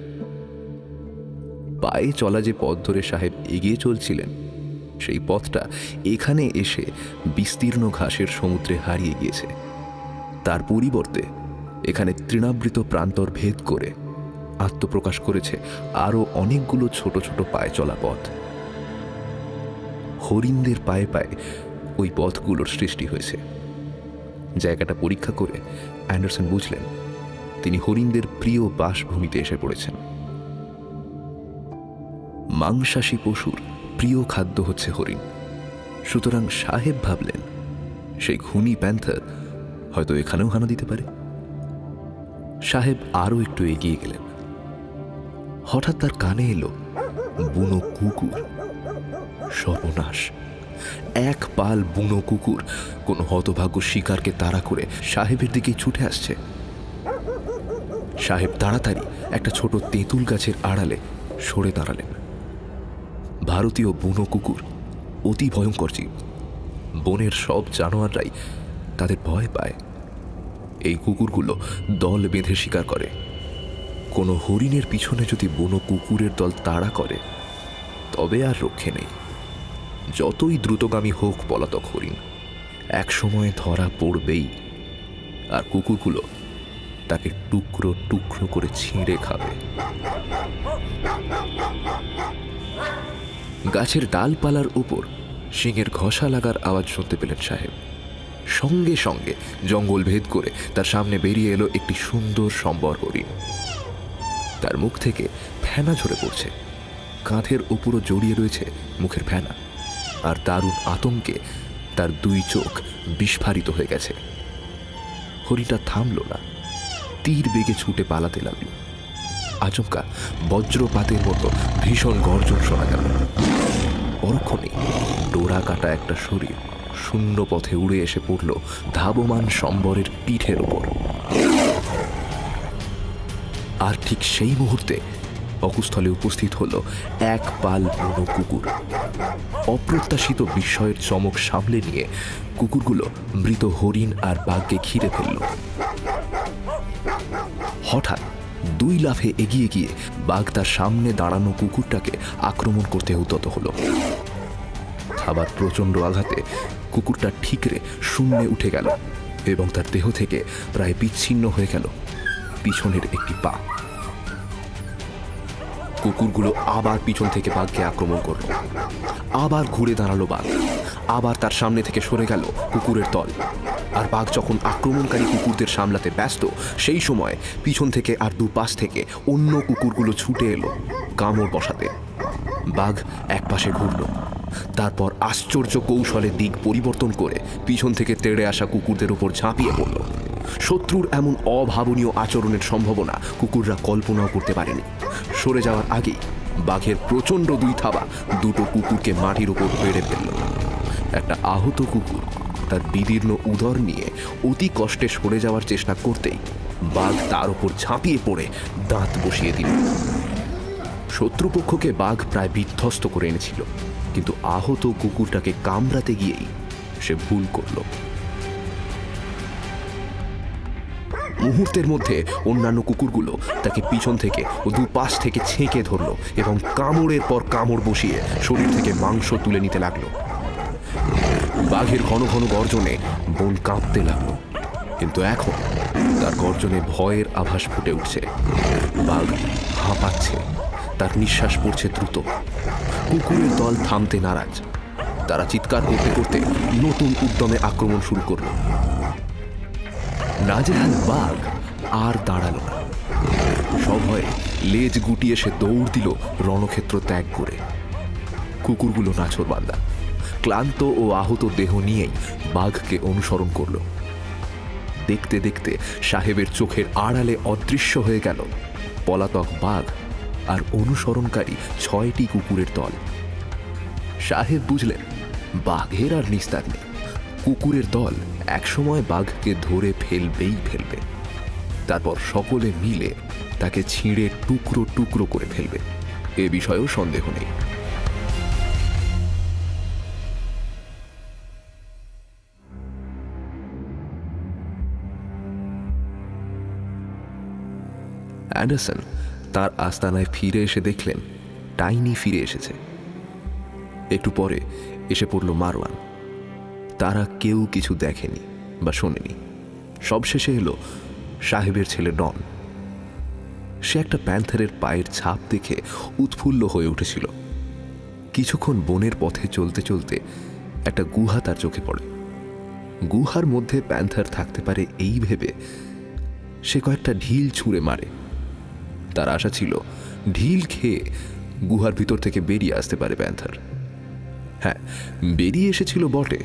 পায়ে চলা যে পথ ধরে সাহেব এগিয়ে চলছিলেন সেই পথটা এখানে এসে বিস্তীর্ণ ঘাসের সমুদ্রে হারিয়ে গিয়েছে। তার পরিবর্তে এখানে তৃণাবৃত প্রান্তর ভেদ করে আত্মপ্রকাশ করেছে আরও অনেকগুলো ছোট ছোট পায়ে চলা পথ। হরিণদের পায়ে পায়ে ওই পথগুলোর সৃষ্টি হয়েছে। জায়গাটা পরীক্ষা করে অ্যান্ডারসন বুঝলেন তিনি হরিণদের প্রিয় বাসভূমিতে এসে পড়েছেন। মাংসাশী পশুর প্রিয় খাদ্য হচ্ছে হরিণ। সুতরাং সাহেব ভাবলেন সেই খুনি প্যান্থার হয়তো এখানেও হানা দিতে পারে। সাহেব আরও একটু এগিয়ে গেলেন। হঠাৎ তার কানে এলো বুনো কুকুর। সর্বনাশ! এক পাল বুনো কুকুর কোনো হতভাগ্য শিকারকে তাড়া করে সাহেবের দিকেই ছুটে আসছে। সাহেব তাড়াতাড়ি একটা ছোট তেঁতুল গাছের আড়ালে সরে দাঁড়ালেন। ভারতীয় বুনো কুকুর অতি ভয়ঙ্কর জীব। বনের সব জানোয়াররাই তাদের ভয় পায়। এই কুকুরগুলো দল বেঁধে শিকার করে। কোনো হরিণের পিছনে যদি বুনো কুকুরের দল তাড়া করে তবে আর রক্ষে নেই। যতই দ্রুতগামী হোক পলাতক হরিণ, এক সময় ধরা পড়বেই। আর কুকুরগুলো তাকে টুকরো টুকরো করে ছিঁড়ে খাবে। গাছের ডালপালার উপর শিঙের ঘষা লাগার আওয়াজ শুনতে পেলেন সাহেব। সঙ্গে সঙ্গে জঙ্গল ভেদ করে তার সামনে বেরিয়ে এলো একটি সুন্দর সম্বর হরিণ। তার মুখ থেকে ফেনা ঝরে পড়ছে। কাঁধের উপরও জড়িয়ে রয়েছে মুখের ফেনা। আর দারুণ আতঙ্কে তার দুই চোখ বিস্ফারিত হয়ে গেছে। হরিণটা থামল না, তীর বেগে ছুটে পালাতে লাগলো। আচমকা বজ্রপাতের মতো ভীষণ গর্জন শোনা গেল। পরক্ষণে ডোরা কাটা একটা শরীর শূন্য পথে উড়ে এসে পড়ল ধাবমান সম্বরের পিঠের ওপর। আর ঠিক সেই মুহূর্তে অকুস্থলে উপস্থিত হল এক পাল বুনো কুকুর। অপ্রত্যাশিত বিস্ময়ের চমক সামলে নিয়ে কুকুরগুলো মৃত হরিণ আর বাঘকে ঘিরে ফেলল। হঠাৎ দুই লাফে এগিয়ে গিয়ে বাঘ তার সামনে দাঁড়ানো কুকুরটাকে আক্রমণ করতে উদ্যত হল। আবার প্রচণ্ড আঘাতে কুকুরটা ঠিকরে শূন্যে উঠে গেল এবং তার দেহ থেকে প্রায় বিচ্ছিন্ন হয়ে গেল পিছনের একটি পা। কুকুরগুলো আবার পিছন থেকে বাঘকে আক্রমণ করল। আবার ঘুরে দাঁড়ালো বাঘ। আবার তার সামনে থেকে সরে গেল কুকুরের দল। আর বাঘ যখন আক্রমণকারী কুকুরদের সামলাতে ব্যস্ত, সেই সময় পিছন থেকে আর দুপাশ থেকে অন্য কুকুরগুলো ছুটে এলো কামড় বসাতে। বাঘ এক পাশে ঘুরল, তারপর আশ্চর্য কৌশলে দিক পরিবর্তন করে পিছন থেকে তেড়ে আসা কুকুরদের উপর ঝাঁপিয়ে পড়ল। শত্রুর এমন অভাবনীয় আচরণের সম্ভাবনা কুকুররা কল্পনাও করতে পারেনি। সরে যাওয়ার আগেই বাঘের প্রচণ্ড দুই থাবা দুটো কুকুরকে মাটির উপর পেড়ে ফেলল। একটা আহত কুকুর তার বিদীর্ণ উদর নিয়ে অতি কষ্টে সরে যাওয়ার চেষ্টা করতেই বাঘ তার উপর ঝাঁপিয়ে পড়ে দাঁত বসিয়ে দিল। শত্রুপক্ষকে বাঘ প্রায় বিধ্বস্ত করে এনেছিল, কিন্তু আহত কুকুরটাকে কামড়াতে গিয়েই সে ভুল করল। মুহূর্তের মধ্যে অন্যান্য কুকুরগুলো তাকে পিছন থেকে ও দুপাশ থেকে ছেঁকে ধরল এবং কামড়ের পর কামড় বসিয়ে শরীর থেকে মাংস তুলে নিতে লাগলো। বাঘের ঘন ঘন গর্জনে বন কাঁপতে লাগলো, কিন্তু এখন তার গর্জনে ভয়ের আভাস ফুটে উঠছে। বাঘ হাঁপাচ্ছে, তার নিঃশ্বাস পড়ছে দ্রুত। কুকুরের দল থামতে নারাজ। তারা চিৎকার করতে করতে নতুন উদ্যমে আক্রমণ শুরু করল। নাজেহাল বাঘ আর দাঁড়ালো না। সভয়ে লেজ গুটিয়ে সে দৌড় দিল রণক্ষেত্র ত্যাগ করে। কুকুরগুলো নাছোড়বান্দা, ক্লান্ত ও আহত দেহ নিয়েই বাঘকে অনুসরণ করল। দেখতে দেখতে সাহেবের চোখের আড়ালে অদৃশ্য হয়ে গেল পলাতক বাঘ আর অনুসরণকারী 6টি কুকুরের দল। সাহেব বুঝলেন বাঘের আর নিস্তার নেই। কুকুরের দল একসময় বাঘকে ধরে ফেলবে। তারপর সকলে মিলে তাকে ছিঁড়ে টুকরো টুকরো করে ফেলবে, এ বিষয়েও সন্দেহ নেই। অ্যান্ডারসন তার আস্তানায় ফিরে এসে দেখলেন টাইনি ফিরে এসেছে। একটু পরে এসে পড়ল মারওয়ান। তারা কেউ কিছু দেখেনি বা শোনেনি। সবশেষে এলো সাহেবের ছেলে ডন। সে একটা প্যান্থারের পায়ের ছাপ দেখে উৎফুল্ল হয়ে উঠেছিল। কিছুক্ষণ বনের পথে চলতে চলতে একটা গুহা তার চোখে পড়ে। গুহার মধ্যে প্যান্থার থাকতে পারে এই ভেবে সে কয়েকটা ঢিল ছুঁড়ে মারে। তার আশা ছিল ঢিল খেয়ে গুহার ভিতর থেকে বেরিয়ে আসতে পারে প্যান্থার। হ্যাঁ, বেরিয়ে এসেছিল বটে,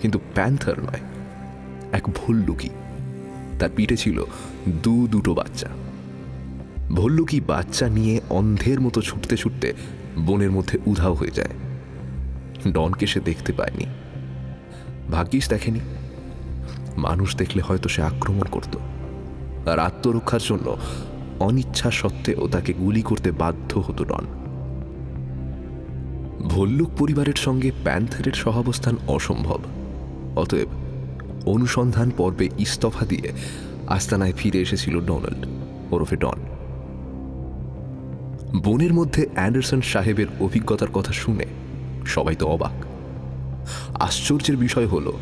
কিন্তু প্যান্থার নয়, এক ভল্লুকি। তার পিঠে ছিল দুটো বাচ্চা। ভল্লুকি বাচ্চা নিয়ে অন্ধের মতো ছুটতে ছুটতে বনের মধ্যে উধাও হয়ে যায়। ডনকে সে দেখতে পায়নি। ভাগ্যিস দেখেনি, মানুষ দেখলে হয়তো সে আক্রমণ করত। আর আত্মরক্ষার জন্য অনিচ্ছা সত্ত্বেও তাকে গুলি করতে বাধ্য হতো ডন। ভল্লুক পরিবারের সঙ্গে প্যান্থারের সহাবস্থান অসম্ভব। অতএব অনুসন্ধান পর্বে ইস্তফা দিয়ে আস্তানায় ফিরে এসেছিল ডোনাল্ড ওরফে ডন। বনের মধ্যে অ্যান্ডারসন সাহেবের অভিজ্ঞতার কথা শুনে সবাই তো অবাক। আশ্চর্যের বিষয় হলো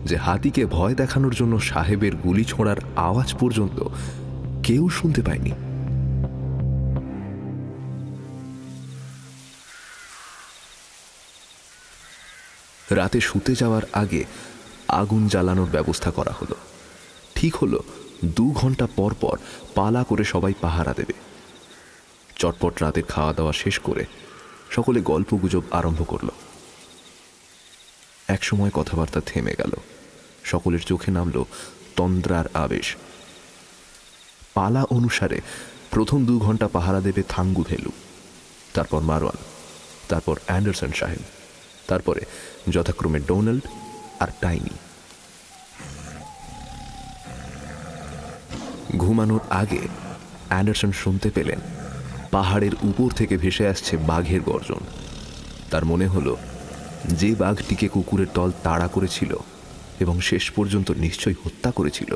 যে হাতিকে ভয় দেখানোর জন্য সাহেবের গুলি ছোঁড়ার আওয়াজ পর্যন্ত কেউ শুনতে পায়নি। রাতে শুতে যাওয়ার আগে আগুন জ্বালানোর ব্যবস্থা করা হলো। ঠিক হলো 2 ঘন্টা পর পর পালা করে সবাই পাহারা দেবে। চটপট রাতের খাওয়া দাওয়া শেষ করে সকলে গল্পগুজব আরম্ভ করল। একসময় কথাবার্তা থেমে গেল। সকলের চোখে নামল তন্দ্রার আবেশ। পালা অনুসারে প্রথম 2 ঘন্টা পাহারা দেবে থাঙ্গু ভেলু, তারপর মারওয়ান, তারপর অ্যান্ডারসন সাহেব, তারপরে যথাক্রমে ডোনাল্ড আর টাইনি। ঘুমানোর আগে অ্যান্ডারসন শুনতে পেলেন পাহাড়ের উপর থেকে ভেসে আসছে বাঘের গর্জন। তার মনে হলো যে বাঘটিকে কুকুরের দল তাড়া করেছিল এবং শেষ পর্যন্ত নিশ্চয়ই হত্যা করেছিল,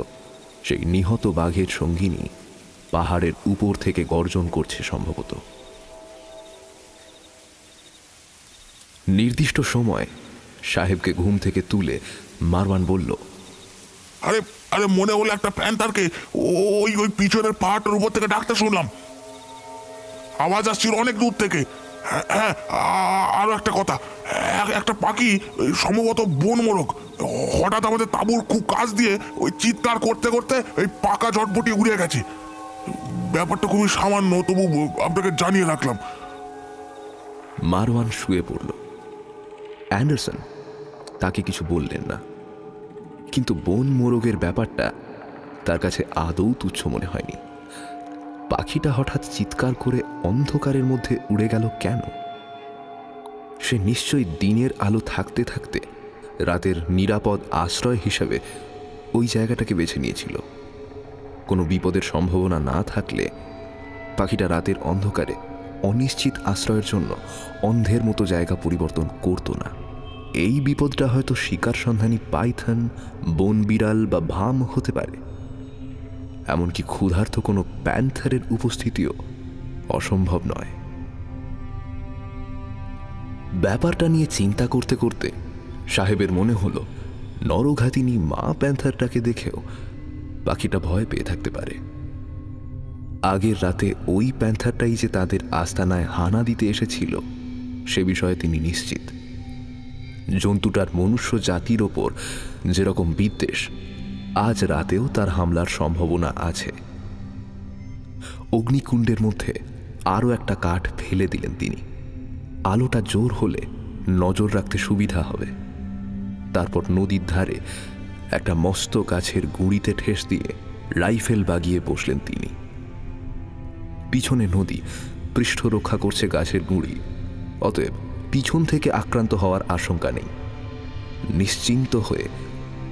সেই নিহত বাঘের সঙ্গিনী পাহাড়ের উপর থেকে গর্জন করছে সম্ভবত। নির্দিষ্ট সময় সাহেবকে ঘুম থেকে তুলে মারওয়ান বলল, আরে আরে মনে হলো একটা প্যান্থারকে ওই ওই পিছনের পাহাড়টার উপর থেকে ডাকতে শুনলাম। আওয়াজ আসছিল অনেক দূর থেকে। হ্যাঁ, আরো একটা কথা, একটা পাখি সম্ভবত বন মোরগ হঠাৎ আমাদের তাঁবুর খুব কাছ দিয়ে ওই চিৎকার করতে করতে ওই পাকা ঝটপটি উড়ে গেছে। ব্যাপারটা খুবই সামান্য, তবু আপনাকে জানিয়ে রাখলাম। মারওয়ান শুয়ে পড়ল। অ্যান্ডারসন তাকে কিছু বললেন না, কিন্তু বন মোরগের ব্যাপারটা তার কাছে আদৌ তুচ্ছ মনে হয়নি। পাখিটা হঠাৎ চিৎকার করে অন্ধকারের মধ্যে উড়ে গেল কেন? সে নিশ্চয়ই দিনের আলো থাকতে থাকতে রাতের নিরাপদ আশ্রয় হিসেবে ওই জায়গাটাকে বেছে নিয়েছিল। কোনো বিপদের সম্ভাবনা না থাকলে পাখিটা রাতের অন্ধকারে অনিশ্চিত আশ্রয়ের জন্য অন্ধের মতো জায়গা পরিবর্তন করত না। এই বিপদটা হয়তো শিকার সন্ধানী পাইথন, বন বিড়াল বা ভাম হতে পারে। এমনকি ক্ষুধার্ত কোনো প্যান্থারের উপস্থিতিও অসম্ভব নয়। ব্যাপারটা নিয়ে চিন্তা করতে করতে সাহেবের মনে হলো নরঘাতিনী মা প্যান্থারটাকে দেখেও পাখিটা ভয় পেয়ে থাকতে পারে। আগের রাতে ওই প্যান্থারটাই যে তাদের আস্তানায় হানা দিতে এসেছিল সে বিষয়ে তিনি নিশ্চিত। জন্তুটার মনুষ্য জাতির ওপর যেরকম বিদ্বেষ, আজ রাতেও তার হামলার সম্ভাবনা আছে। অগ্নিকুণ্ডের মধ্যে আরও একটা কাঠ ফেলে দিলেন তিনি। আলোটা জোর হলে নজর রাখতে সুবিধা হবে। তারপর নদীর ধারে একটা মস্ত গাছের গুঁড়িতে ঠেস দিয়ে রাইফেল বাগিয়ে বসলেন তিনি। পিছনে নদী পৃষ্ঠ রক্ষা করছে গাছের গুঁড়ি, অতএব পিছন থেকে আক্রান্ত হওয়ার আশঙ্কা নেই। নিশ্চিন্ত হয়ে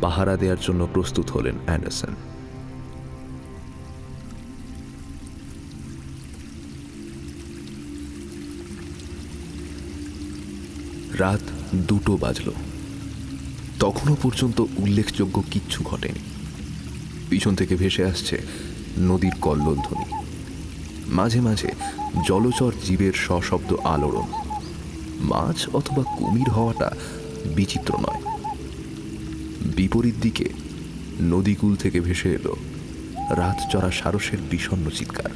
পাহারা দেওয়ার জন্য প্রস্তুত হলেন অ্যান্ডারসন। রাত 2টো বাজল। তখনও পর্যন্ত উল্লেখযোগ্য কিচ্ছু ঘটেনি। পিছন থেকে ভেসে আসছে নদীর কল্লোলধ্বনি, মাঝে মাঝে জলচর জীবের সশব্দ আলোড়ন। মাছ অথবা কুমির হওয়াটা বিচিত্র নয়। বিপরীত দিকে নদীকূল থেকে ভেসে এলো রাত চড়া সারসের বিষণ্ণ চিৎকার।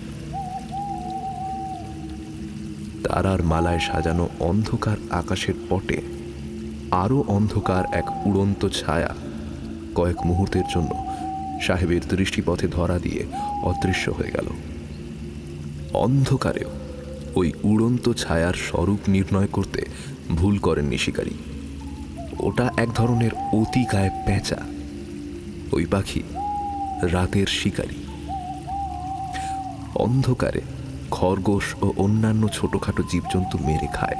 তারার মালায় সাজানো অন্ধকার আকাশের পটে আরো অন্ধকার এক উড়ন্ত ছায়া কয়েক মুহূর্তের জন্য সাহেবের দৃষ্টিপথে ধরা দিয়ে অদৃশ্য হয়ে গেল। অন্ধকারেও ওই উড়ন্ত ছায়ার স্বরূপ নির্ণয় করতে ভুল করেননি শিকারী। ওটা এক ধরনের অতিকায় পেঁচা। ওই পাখি রাতের শিকারী। অন্ধকারে খরগোশ ও অন্যান্য ছোটখাটো জীবজন্তু মেরে খায়।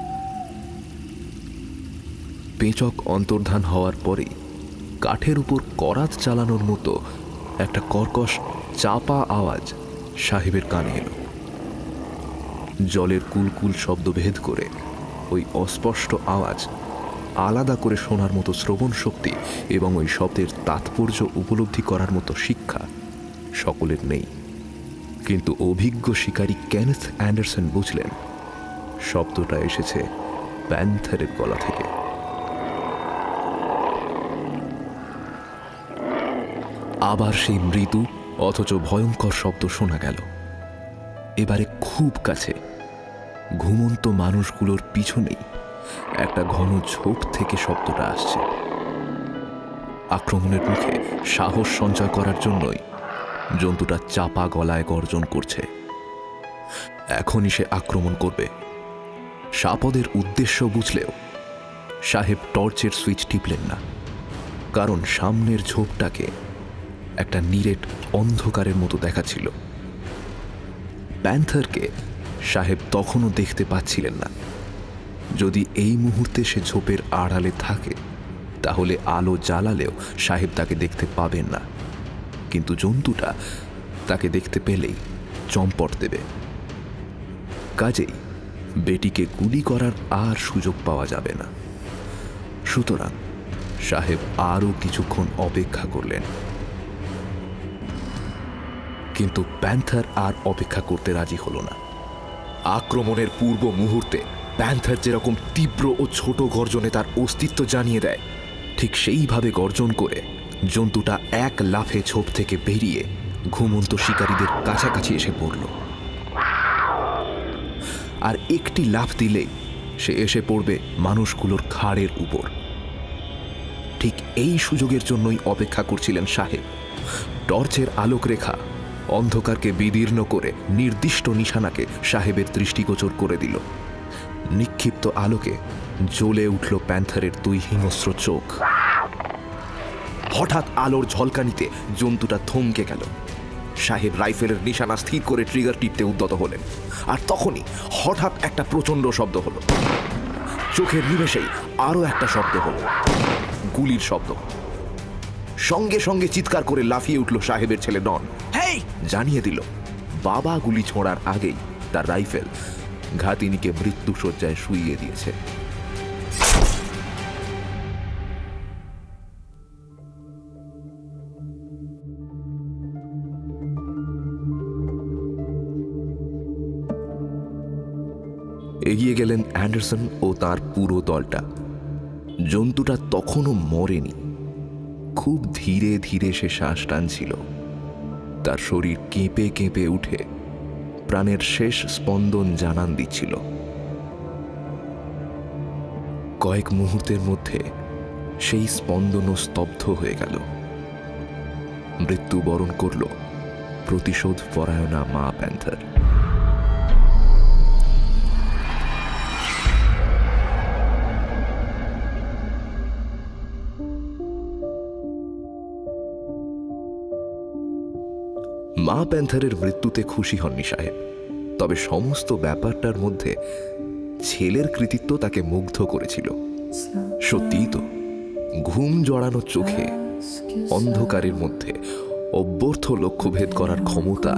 পেঁচক অন্তর্ধান হওয়ার পরেই কাঠের উপর করাত চালানোর মতো একটা কর্কশ চাপা আওয়াজ সাহেবের কানে এলো। জলের কুলকুল শব্দ ভেদ করে ওই অস্পষ্ট আওয়াজ আলাদা করে শোনার মতো শ্রবণ শক্তি এবং ওই শব্দের তাৎপর্য উপলব্ধি করার মতো শিক্ষা সকলের নেই। কিন্তু অভিজ্ঞ শিকারী কেনেথ অ্যান্ডারসন বুঝলেন শব্দটা এসেছে প্যান্থারের গলা থেকে। আবার সেই মৃদু অথচ ভয়ঙ্কর শব্দ শোনা গেল। এবারে খুব কাছে, ঘুমন্ত মানুষগুলোর পিছনেই একটা ঘন ঝোপ থেকে শব্দটা আসছে। আক্রমণের মুখে সাহস সঞ্চয় করার জন্যই জন্তুটা চাপা গলায় গর্জন করছে। এখনই সে আক্রমণ করবে। সাপদের উদ্দেশ্য বুঝলেও সাহেব টর্চের সুইচ টিপলেন না, কারণ সামনের ঝোপটাকে একটা নিরেট অন্ধকারের মতো দেখাচ্ছিল। প্যান্থারকে সাহেব তখনও দেখতে পাচ্ছিলেন না। যদি এই মুহূর্তে সে ঝোপের আড়ালে থাকে তাহলে আলো জ্বালালেও সাহেব তাকে দেখতে পাবেন না। কিন্তু জন্তুটা তাকে দেখতে পেলেই চম্পট দেবে। কাজেই বেটিকে গুলি করার আর সুযোগ পাওয়া যাবে না। সুতরাং সাহেব আরও কিছুক্ষণ অপেক্ষা করলেন। কিন্তু প্যান্থার আর অপেক্ষা করতে রাজি হল না। আক্রমণের পূর্ব মুহূর্তে প্যান্থার যেরকম তীব্র ও ছোট গর্জনে তার অস্তিত্ব জানিয়ে দেয়, ঠিক সেইভাবে গর্জন করে জন্তুটা এক লাফে ঝোপ থেকে বেরিয়ে ঘুমন্ত শিকারীদের কাছাকাছি এসে পড়ল। আর একটি লাফ দিলেই সে এসে পড়বে মানুষগুলোর ঘাড়ের উপর। ঠিক এই সুযোগের জন্যই অপেক্ষা করছিলেন সাহেব। টর্চের আলোক রেখা অন্ধকারকে বিদীর্ণ করে নির্দিষ্ট নিশানাকে সাহেবের দৃষ্টিগোচর করে দিল। নিক্ষিপ্ত আলোকে জ্বলে উঠল প্যান্থারের দুই হিংস্র চোখ। হঠাৎ আলোর ঝলকানিতে জন্তুটা থমকে গেল। সাহেব রাইফেলের নিশানা স্থির করে ট্রিগার টিপতে উদ্যত হলেন। আর তখনই হঠাৎ একটা প্রচণ্ড শব্দ হলো। চোখের নিমেষেই আরও একটা শব্দ হলো, গুলির শব্দ। সঙ্গে সঙ্গে চিৎকার করে লাফিয়ে উঠল সাহেবের ছেলে ডন। জানিয়ে দিল বাবা গুলি ছোঁড়ার আগেই তার রাইফেল ঘাতিনীকে মৃত্যুশয্যায় শুইয়ে দিয়েছে। এগিয়ে গেলেন অ্যান্ডারসন ও তার পুরো দলটা। জন্তুটা তখনও মরেনি। খুব ধীরে ধীরে সে শ্বাস টানছিল। তার শরীর কেঁপে কেঁপে উঠে প্রাণের শেষ স্পন্দন জানান দিচ্ছিল। কয়েক মুহূর্তের মধ্যে সেই স্পন্দনও স্তব্ধ হয়ে গেল। মৃত্যুবরণ করল প্রতিশোধ পরায়ণা মা প্যান্থার। মা প্যান্থারের মৃত্যুতে খুশি হননি সাহেব, তবে সমস্ত ব্যাপারটার মধ্যে ছেলের কৃতিত্ব তাকে মুগ্ধ করেছিল। সত্যিই তো, ঘুম জড়ানো চোখে অন্ধকারের মধ্যে অব্যর্থ লক্ষ্যভেদ করার ক্ষমতা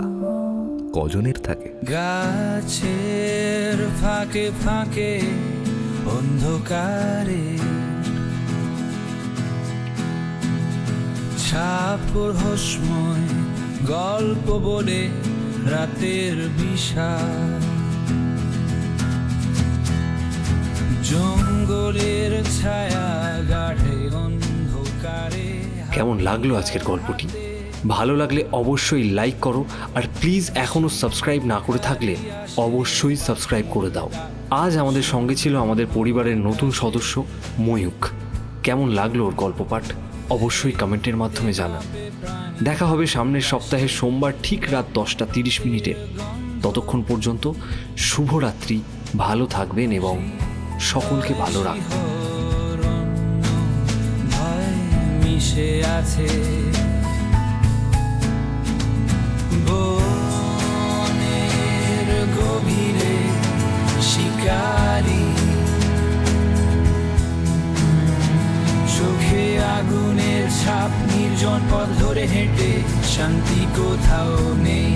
কজনের থাকে? গাছের ফাঁকে ফাঁকে অন্ধকারে ছাপ রহস্যময় গল্প বলে রাতের বিষাদ, জঙ্গলের ছায়া গাঢ়ে অন্ধকারে। কেমন লাগলো আজকের গল্পটি? ভালো লাগলে অবশ্যই লাইক করো, আর প্লিজ এখনো সাবস্ক্রাইব না করে থাকলে অবশ্যই সাবস্ক্রাইব করে দাও। আজ আমাদের সঙ্গে ছিল আমাদের পরিবারের নতুন সদস্য ময়ূক। কেমন লাগলো ওর গল্প পাঠ অবশ্যই কমেন্টের মাধ্যমে জানান। দেখা হবে সামনের সপ্তাহের সোমবার ঠিক রাত 10:30। ততক্ষণ পর্যন্ত শুভরাত্রি, ভালো থাকবেন এবং সকলকে ভালো রাখবেন। মিশে আছে বনের গভীরে শিকারী, চোখে আগুনের ছাপ, নির্জন পথ ধরে হেঁটে শান্তি কোথাও নেই।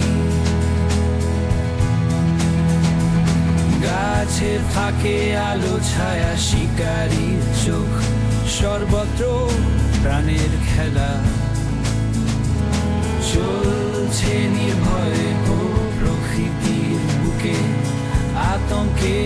গাছের ফাঁকে আলো ছায়া, শিকারীর চোখ, সর্বত্র প্রাণের খেলা চলছে নির্ভয়ে। প্রকৃতির বুকে আতঙ্কে